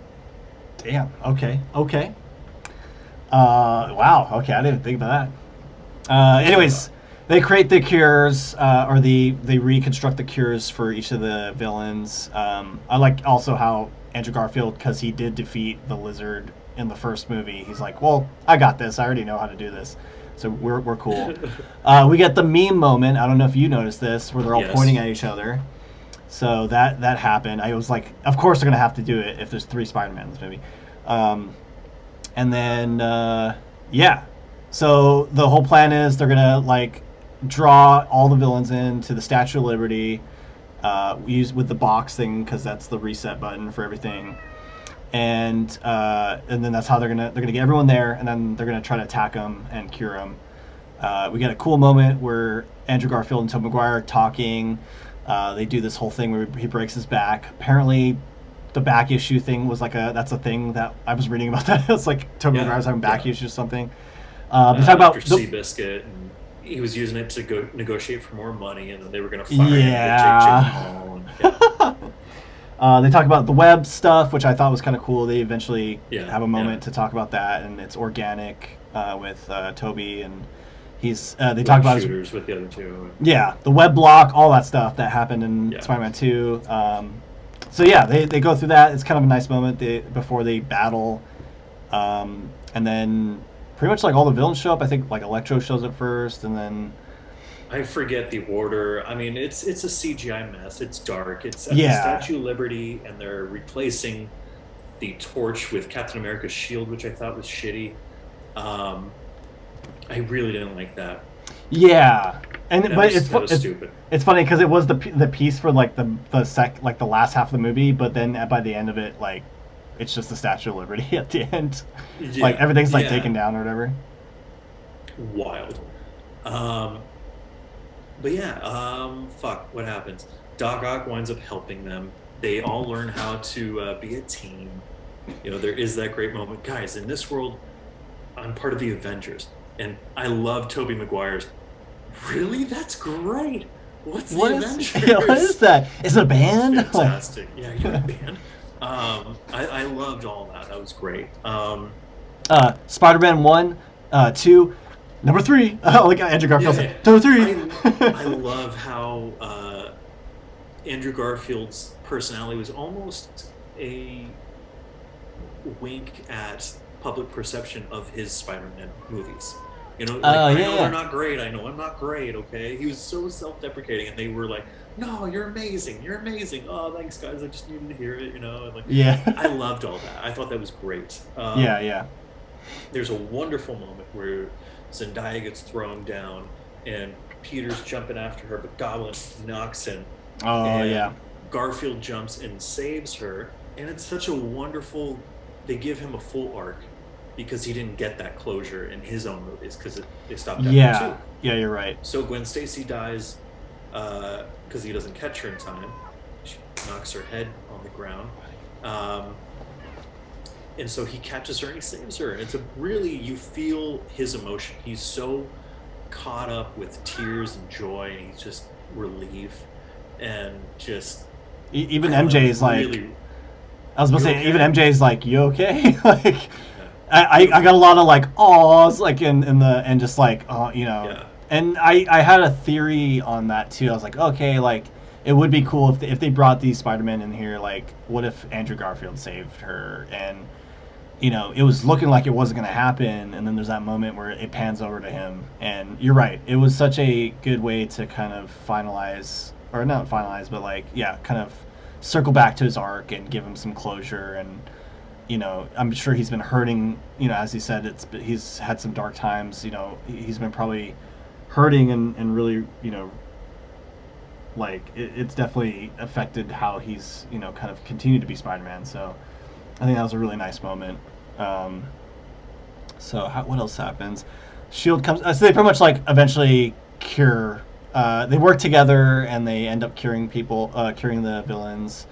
damn. Okay. Okay. Wow. Okay, I didn't think about that. That's what I Anyways, thought. they create the cures, or they reconstruct the cures for each of the villains. I like also how Andrew Garfield, because he did defeat the Lizard in the first movie, he's like, "Well, I got this. I already know how to do this." So we're cool. We get the meme moment. I don't know if you noticed this, where they're all pointing Yes. at each other. So that happened. I was like, of course they're gonna have to do it if there's three Spider-Man in this movie. Um, and then yeah, so the whole plan is they're gonna like draw all the villains into the Statue of Liberty, use with the box thing because that's the reset button for everything, and then that's how they're gonna get everyone there, and then they're gonna try to attack them and cure them. We get a cool moment where Andrew Garfield and Tobey Maguire are talking. They do this whole thing where he breaks his back. Apparently, the back issue thing was like that's a thing that I was reading about. That it's like Tobey Yeah. Maguire's having back Yeah. issues or something. They talk After about the Seabiscuit, and he was using it to go negotiate for more money, and then they were going to fire him and get Jake yeah. Gyllenhaal. And, yeah. They talk about the web stuff, which I thought was kind of cool. They eventually Yeah. have a Yeah. moment to talk about that, and it's organic with Toby, and he's. They talk Web about his. shooters with the other two. Yeah, the web block, all that stuff that happened in Yeah. Spider-Man 2. So yeah, they go through that. It's kind of a nice moment before they battle, and then pretty much like all the villains show up. I think like Electro shows up first, and then I forget the order. I mean, it's a CGI mess. It's dark. It's at the yeah, Statue of Liberty, and they're replacing the torch with Captain America's shield, which I thought was shitty. Um, I really didn't like that. yeah, and That but was that was stupid. it's funny because it was the piece for like the last half of the movie, but then by the end of it, like it's just the Statue of Liberty at the end, like Yeah, everything's like taken yeah, down or whatever. wild. Um, but yeah, fuck, what happens? Doc Ock winds up helping them. They all learn how to be a team. There is that great moment, guys. In this world, I'm part of the Avengers, and I love Tobey Maguire's. Really, that's great. What's the What is yeah, what is Avengers? that? Is it a band? Like, Fantastic. Yeah, you're a band. I loved all that. That was great. Spider-Man 1, 2, number 3. Like Andrew Yeah, Garfield yeah. said, number 3. I love how Andrew Garfield's personality was almost a wink at public perception of his Spider-Man movies. Like, Oh I know they're yeah, not great. I know I'm not great. Okay, he was so self-deprecating, and they were like, "No, you're amazing. You're amazing. Oh, thanks, guys. I just needed to hear it." And like, I yeah, loved all that. I thought that was great. yeah, yeah. There's a wonderful moment where Zendaya gets thrown down, and Peter's jumping after her, but Goblin knocks him, Oh and yeah, Garfield jumps and saves her. And it's such a wonderful. They give him a full arc because he didn't get that closure in his own movies because they stopped after yeah, two. yeah. You're right. So Gwen Stacy dies because he doesn't catch her in time. She knocks her head on the ground. Um, and so he catches her and he saves her. And it's a really, you feel his emotion. He's so caught up with tears and joy, and he's just relief, and just Even I don't know, MJ's like, really. I was about to You say, even okay? MJ's like, you okay? Like, Yeah, I got a beautiful. lot of like awes like in the and just like you know, Yeah, and I had a theory on that too. I was like, okay, like it would be cool if they brought these Spider-Man in here. Like, what if Andrew Garfield saved her? And you know, it was looking like it wasn't going to happen, and then there's that moment where it pans over to him, and you're right. It was such a good way to kind of finalize, or not finalize, but like yeah, kind of circle back to his arc and give him some closure and you know, I'm sure he's been hurting. You know, as he said, he's had some dark times. You know, he's been probably hurting and really, you know, like it's definitely affected how he's, you know, kind of continued to be Spider-Man. So I think that was a really nice moment. Um, what else happens? Shield comes. So they pretty much like eventually cure. They work together and they end up curing people, curing the villains.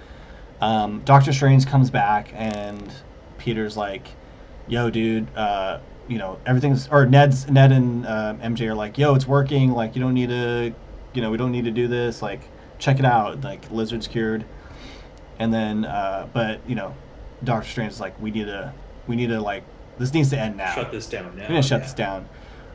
Doctor Strange comes back and Peter's like, "Yo, dude, you know everything's." Or Ned and MJ are like, "Yo, it's working. Like you don't need to, you know, we don't need to do this. Like check it out. Like Lizard's cured." And then, but you know, Doctor Strange is like, we need to like, this needs to end now. shut this down We need to now. shut this Yeah,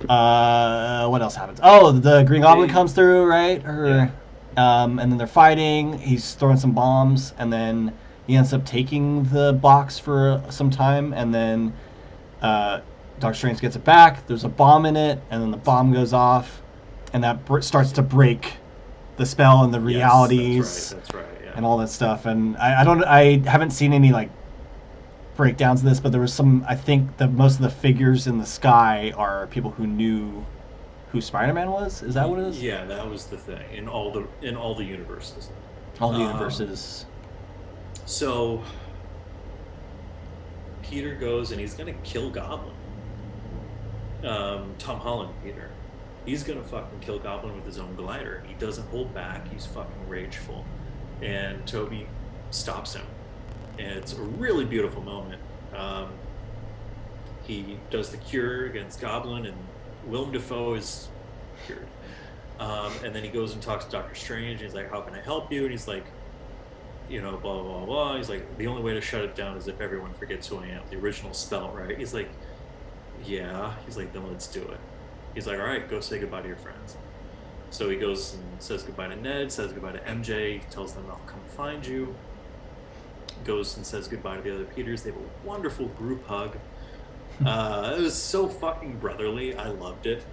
down. What else happens? Oh, the Green Goblin they. comes through, right? Yeah, And then they're fighting. He's throwing some bombs, and then he ends up taking the box for some time, and then uh, Doctor Strange gets it back. There's a bomb in it, and then the bomb goes off, and that starts to break the spell and the yes, that's right. realities That's right. Yeah. and all that stuff. And I haven't seen any like breakdowns of this, but there was some. I think that most of the figures in the sky are people who knew who Spider-Man was. Is that what it is? Yeah, that was the thing in all the universes. All the Um, universes. so Peter goes and he's gonna kill Goblin. Tom Holland, Peter. He's gonna fucking kill Goblin with his own glider. He doesn't hold back. He's fucking rageful, and Toby stops him. And it's a really beautiful moment. Um, he does the cure against Goblin, and Willem Dafoe is cured. And then he goes and talks to Doctor Strange. And he's like, "How can I help you?" And he's like, blah, blah, blah, blah. He's like, "The only way to shut it down is if everyone forgets who I am." The original spell, right? He's like, "Yeah." He's like, "Then let's do it." He's like, "All right, go say goodbye to your friends." So he goes and says goodbye to Ned, says goodbye to MJ, tells them I'll come find you, goes and says goodbye to the other Peters. They have a wonderful group hug. It was so fucking brotherly. I loved it.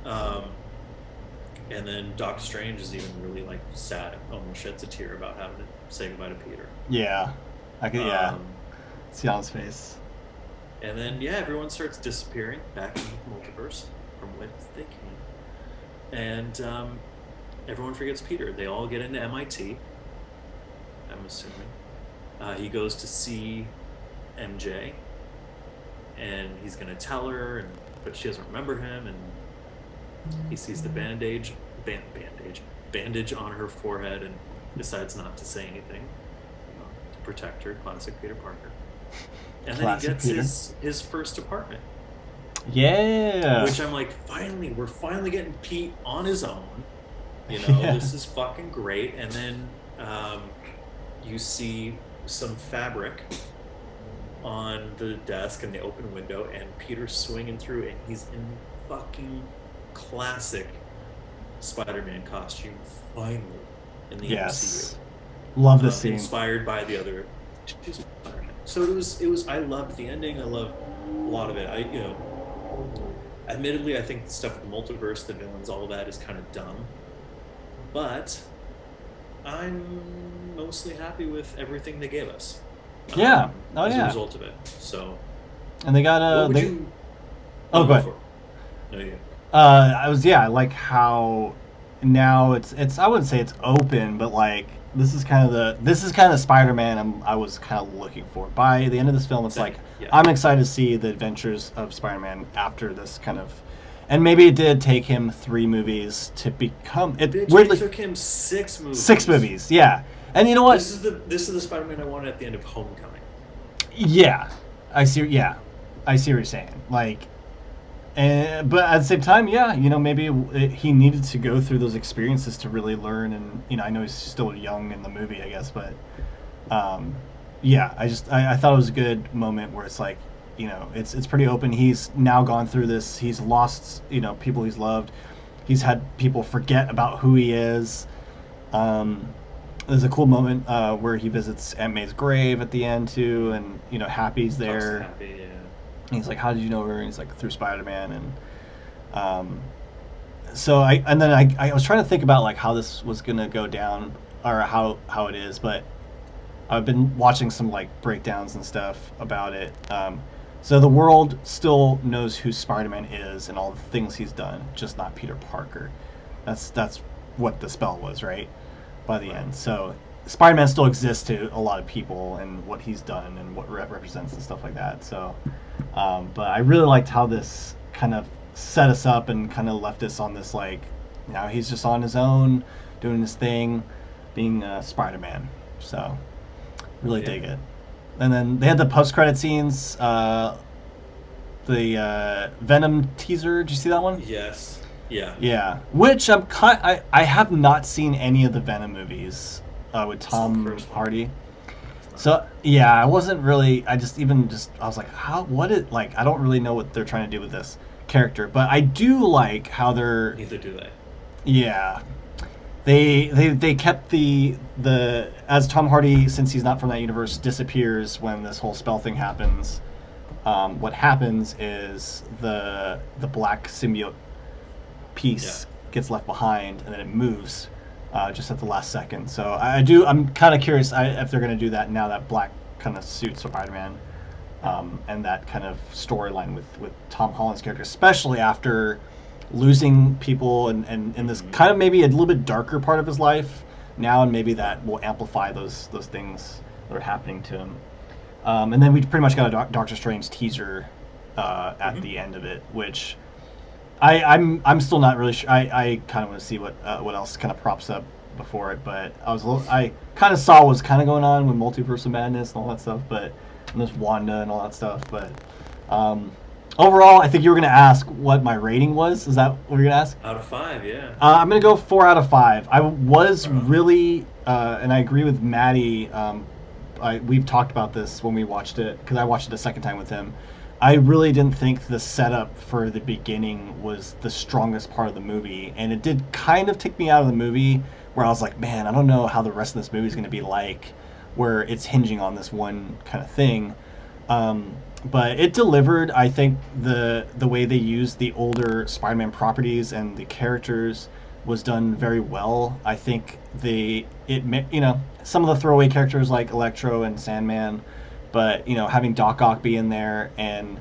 Um, and then Doc Strange is even really like sad, almost sheds a tear about having to say goodbye to Peter. Yeah, I could. Yeah, Um, see on his face. and then yeah, everyone starts disappearing back in the multiverse from whence they came, and everyone forgets Peter. They all get into MIT. I'm assuming he goes to see MJ, and he's gonna tell her, but she doesn't remember him, and he sees the bandage on her forehead, and decides not to say anything, to protect her. Classic Peter Parker. And then he Classic gets Peter. his first apartment, Yeah. which I'm like, finally, we're finally getting Pete on his own. This is fucking great. And then you see some fabric on the desk in the open window, and Peter's swinging through, and he's in fucking classic Spider-Man costume, finally, in the Yes. MCU. Love this scene. Inspired by the other two Spider-Man. So it was. I loved the ending. I loved a lot of it. Admittedly, I think the stuff with the multiverse, the villains, all of that is kind of dumb, but I'm mostly happy with everything they gave us. Yeah. Oh as a yeah. result of it. So, And they got what would they. you? Oh, Oh, go go ahead. for it. No, yeah. I like how now it's I wouldn't say it's open, but like this is kind of Spider-Man I was kind of looking for. By the end of this film, it's Same. like Yeah. I'm excited to see the adventures of Spider-Man after this kind of, and maybe it did take him 3 movies to become it. Bitch, Weirdly, it took him 6 movies. 6 movies, yeah. And you know what? This is the Spider-Man I wanted at the end of Homecoming. Yeah, I see. Yeah, I see what you're saying. Like, but at the same time, yeah, maybe he needed to go through those experiences to really learn. And I know he's still young in the movie, I guess, but um, yeah, I thought it was a good moment where it's like, it's pretty open. He's now gone through this. He's lost, people he's loved. He's had people forget about who he is. Um, there's a cool moment where he visits Aunt May's grave at the end too, and Happy's Talks to there. Happy, yeah. And he's like, "How did you know her?" And he's like, "Through Spider-Man." And um, so I was trying to think about like how this was gonna go down or how it is, but I've been watching some like breakdowns and stuff about it. So the world still knows who Spider-Man is and all the things he's done, just not Peter Parker. That's what the spell was, right? By the Right. end, so Spider-Man still exists to a lot of people and what he's done and what represents and stuff like that. So, but I really liked how this kind of set us up and kind of left us on this like, now he's just on his own, doing his thing, being Spider-Man. So really Yeah. dig it. And then they had the post-credit scenes. The Venom teaser. Did you see that one? Yes. Yeah. Yeah, which I have not seen any of the Venom movies with It's the Tom first one. Hardy. It's not. So yeah, I wasn't really. I was like, how? What it like? I don't really know what they're trying to do with this character, but I do like how they're. Neither do they. Yeah, they kept the as Tom Hardy, since he's not from that universe, disappears when this whole spell thing happens. What happens is the black symbiote Yeah. piece gets left behind and then it moves just at the last second. So I'm kind of curious if they're going to do that now that black kind of suits Spider-Man, and that kind of storyline with Tom Holland's character, especially after losing people and in this Hmm. kind of maybe a little bit darker part of his life now, and maybe that will amplify those things that are happening to him. And then we pretty much got a Doctor Strange teaser at Hmm. the end of it, which I'm still not really sure. I kind of want to see what else kind of props up before it, but I kind of saw what was kind of going on with Multiverse of Madness and all that stuff, but and there's Wanda and all that stuff. But um, overall, I think you were gonna ask what my rating was. Is that what you're gonna ask? Out of five, yeah. I'm gonna go 4 out of 5. I was Right on. really, and I agree with Maddie. We've talked about this when we watched it because I watched it a second time with him. I really didn't think the setup for the beginning was the strongest part of the movie, and it did kind of take me out of the movie where I was like, man, I don't know how the rest of this movie is going to be like, where it's hinging on this one kind of thing. Um, but it delivered. I think the way they used the older Spider-Man properties and the characters was done very well. I think some of the throwaway characters like Electro and Sandman, but having Doc Ock be in there, and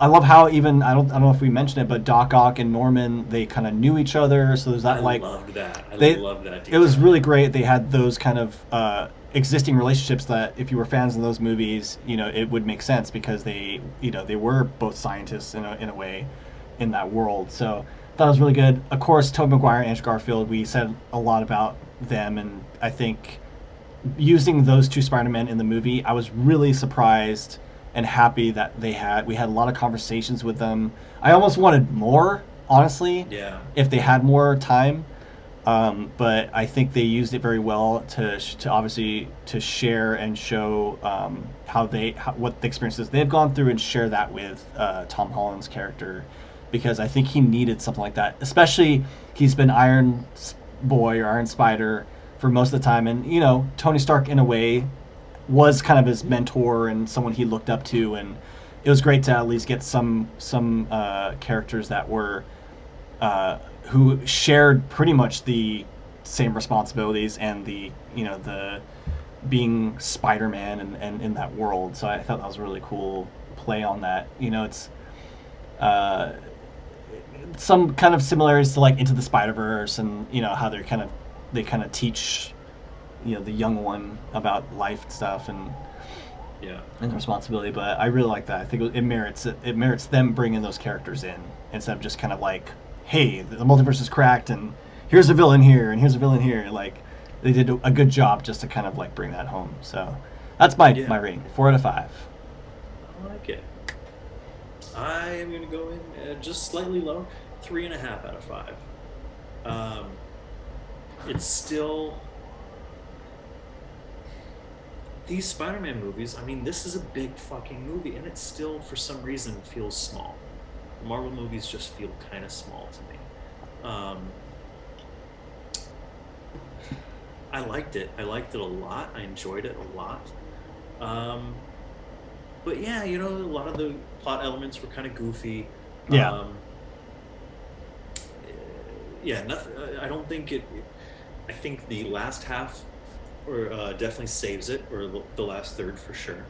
I love how even I don't know if we mentioned it, but Doc Ock and Norman, they kind of knew each other, so there's I that like loved that. I they love that it was detail. really great. They had those kind of existing relationships that if you were fans of those movies, it would make sense because they were both scientists in a way in that world. So that was really good. Of course, Tobey Maguire and Andrew Garfield. We said a lot about them, and I think using those two Spider-Men in the movie, I was really surprised and happy that we had a lot of conversations with them. I almost wanted more, honestly, Yeah. if they had more time. But I think they used it very well to obviously to share and show what the experiences they've gone through and share that with Tom Holland's character, because I think he needed something like that. Especially he's been Iron Boy or Iron Spider for most of the time, and Tony Stark in a way was kind of his mentor and someone he looked up to, and it was great to at least get some characters that were who shared pretty much the same responsibilities and the being Spider-Man and in that world. So I thought that was a really cool play on that. It's uh, some kind of similarities to like Into the Spider-Verse, and how they kind of teach the young one about life and stuff Yeah. and responsibility. But I really like that. I think it merits them bringing those characters in instead of just kind of like, hey, the multiverse is cracked and here's a villain here and here's a villain here. Like they did a good job just to kind of like bring that home. So that's my Yeah. rating, 4 out of 5. I like it. I am going to go in just slightly low, 3.5 out of 5. It's still these Spider-Man movies. I mean, this is a big fucking movie, and it still, for some reason, feels small. Marvel movies just feel kind of small to me. I liked it. I liked it a lot. I enjoyed it a lot. But yeah, a lot of the plot elements were kind of goofy. Yeah. Yeah, nothing. I don't think it. I think the last half, or definitely saves it, or the last third for sure.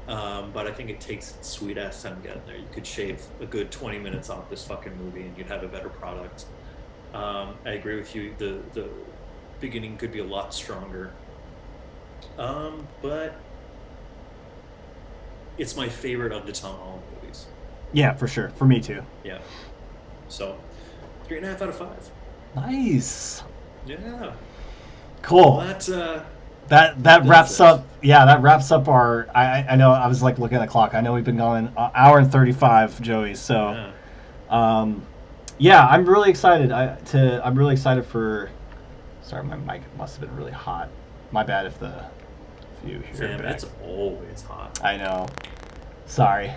But I think it takes sweet ass time getting there. You could shave a good 20 minutes off this fucking movie, and you'd have a better product. I agree with you. The beginning could be a lot stronger. But it's my favorite of the Tom Holland movies. Yeah, for sure. For me too. Yeah. So, 3.5 out of 5. Nice. Yeah. Cool. Well, that wraps up. Yeah, that wraps up our. I know. I was like looking at the clock. I know we've been going an hour and 35, Joey. So, yeah, I'm really excited. I'm really excited for. Sorry, my mic must have been really hot. My bad if you hear Sam, it back. it's always hot. I know. Sorry.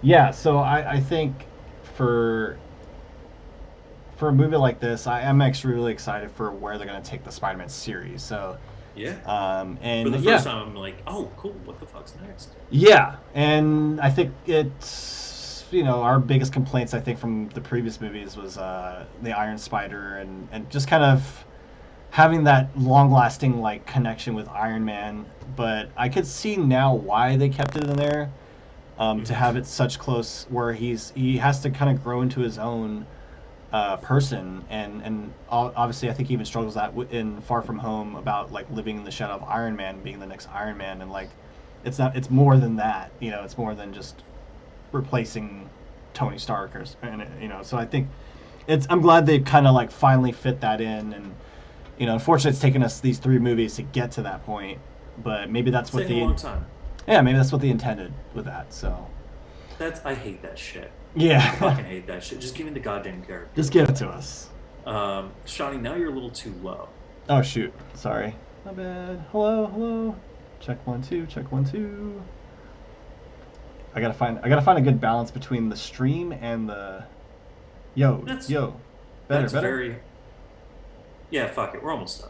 Yeah, so I think for a movie like this, I am actually really excited for where they're going to take the Spider-Man series. So yeah, and for the first time, I'm like, oh, cool. What the fuck's next? Yeah, and I think it's our biggest complaints I think from the previous movies was the Iron Spider and just kind of having that long-lasting like connection with Iron Man. But I could see now why they kept it in there, to have it such close where he has to kind of grow into his own person, and obviously I think he even struggles that in Far From Home about like living in the shadow of Iron Man, being the next Iron Man, and like it's more than that. It's more than just replacing Tony Stark so I think I'm glad they kind of like finally fit that in, and unfortunately it's taken us these 3 movies to get to that point, but maybe that's what a long time. Yeah, maybe that's what they intended with that. So I hate that shit. Yeah. I fucking hate that shit. Just give me the goddamn character. Just give it to us. Shawnee, now you're a little too low. Oh shoot, sorry. My bad. Hello. Check 1 2. Check 1 2. I gotta find a good balance between the stream and the better. Very. Yeah, fuck it. We're almost done.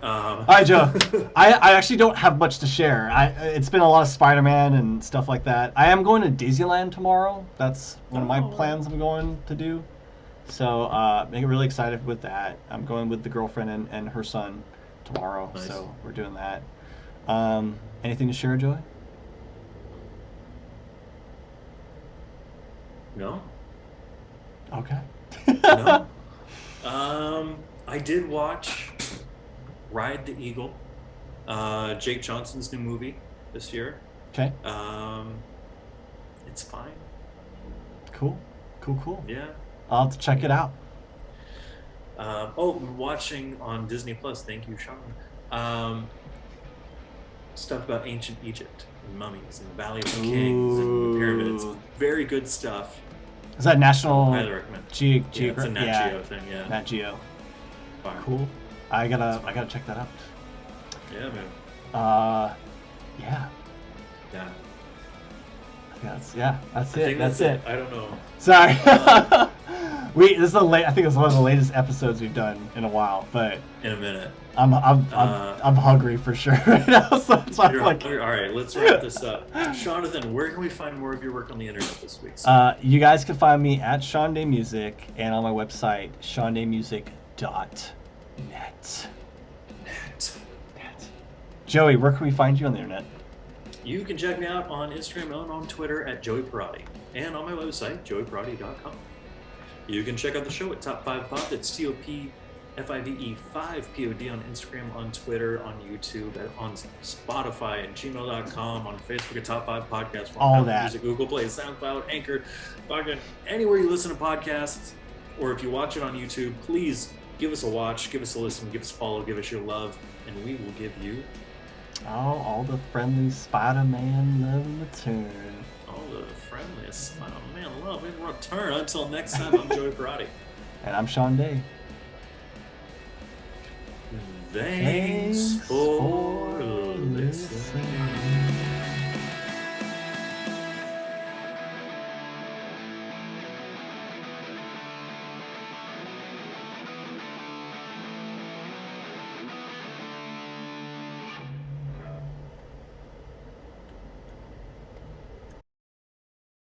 All right, Joe. I actually don't have much to share. It's been a lot of Spider-Man and stuff like that. I am going to Disneyland tomorrow. That's one of my plans I'm going to do. So I'm really excited with that. I'm going with the girlfriend and her son tomorrow. Nice. So we're doing that. Anything to share, Joey? No. Okay. No. I did watch Ride the Eagle, Jake Johnson's new movie this year. Okay. It's fine. Cool. Yeah. I'll have to check it out. I'm watching on Disney Plus. Thank you, Sean. Stuff about ancient Egypt and mummies and the Valley of the Kings and the pyramids. Very good stuff. Is that National? Highly recommend. Geographic? It's a Nat Geo thing. Yeah. Nat Geo. Fine. Cool. I gotta check that out. Yeah, man. Yeah. Yeah. That's it. I don't know. Sorry. This is I think it's one of the latest episodes we've done in a while, but in a minute. I'm hungry for sure right now, so that's why I'm like. All right, let's wrap this up. Jonathan, where can we find more of your work on the internet this week? You guys can find me at Sean Day Music and on my website seandaymusic.net. Joey, where can we find you on the internet? You can check me out on Instagram and on Twitter at Joey Parati, and on my website, joeyparati.com. You can check out the show at Top 5 Pod. That's TOPFIVE 5 POD on Instagram, on Twitter, on YouTube, on Spotify, and gmail.com, on Facebook at Top 5 Podcast, all that. Music, Google Play, SoundCloud, Anchor, fucking anywhere you listen to podcasts, or if you watch it on YouTube, please give us a watch, give us a listen, give us a follow, give us your love, and we will give you Oh, all the friendly Spider-Man love in return. All the friendliest Spider-Man love in return. Until next time, I'm Joey Parati. And I'm Sean Day. Thanks Thanks for for listening. listening.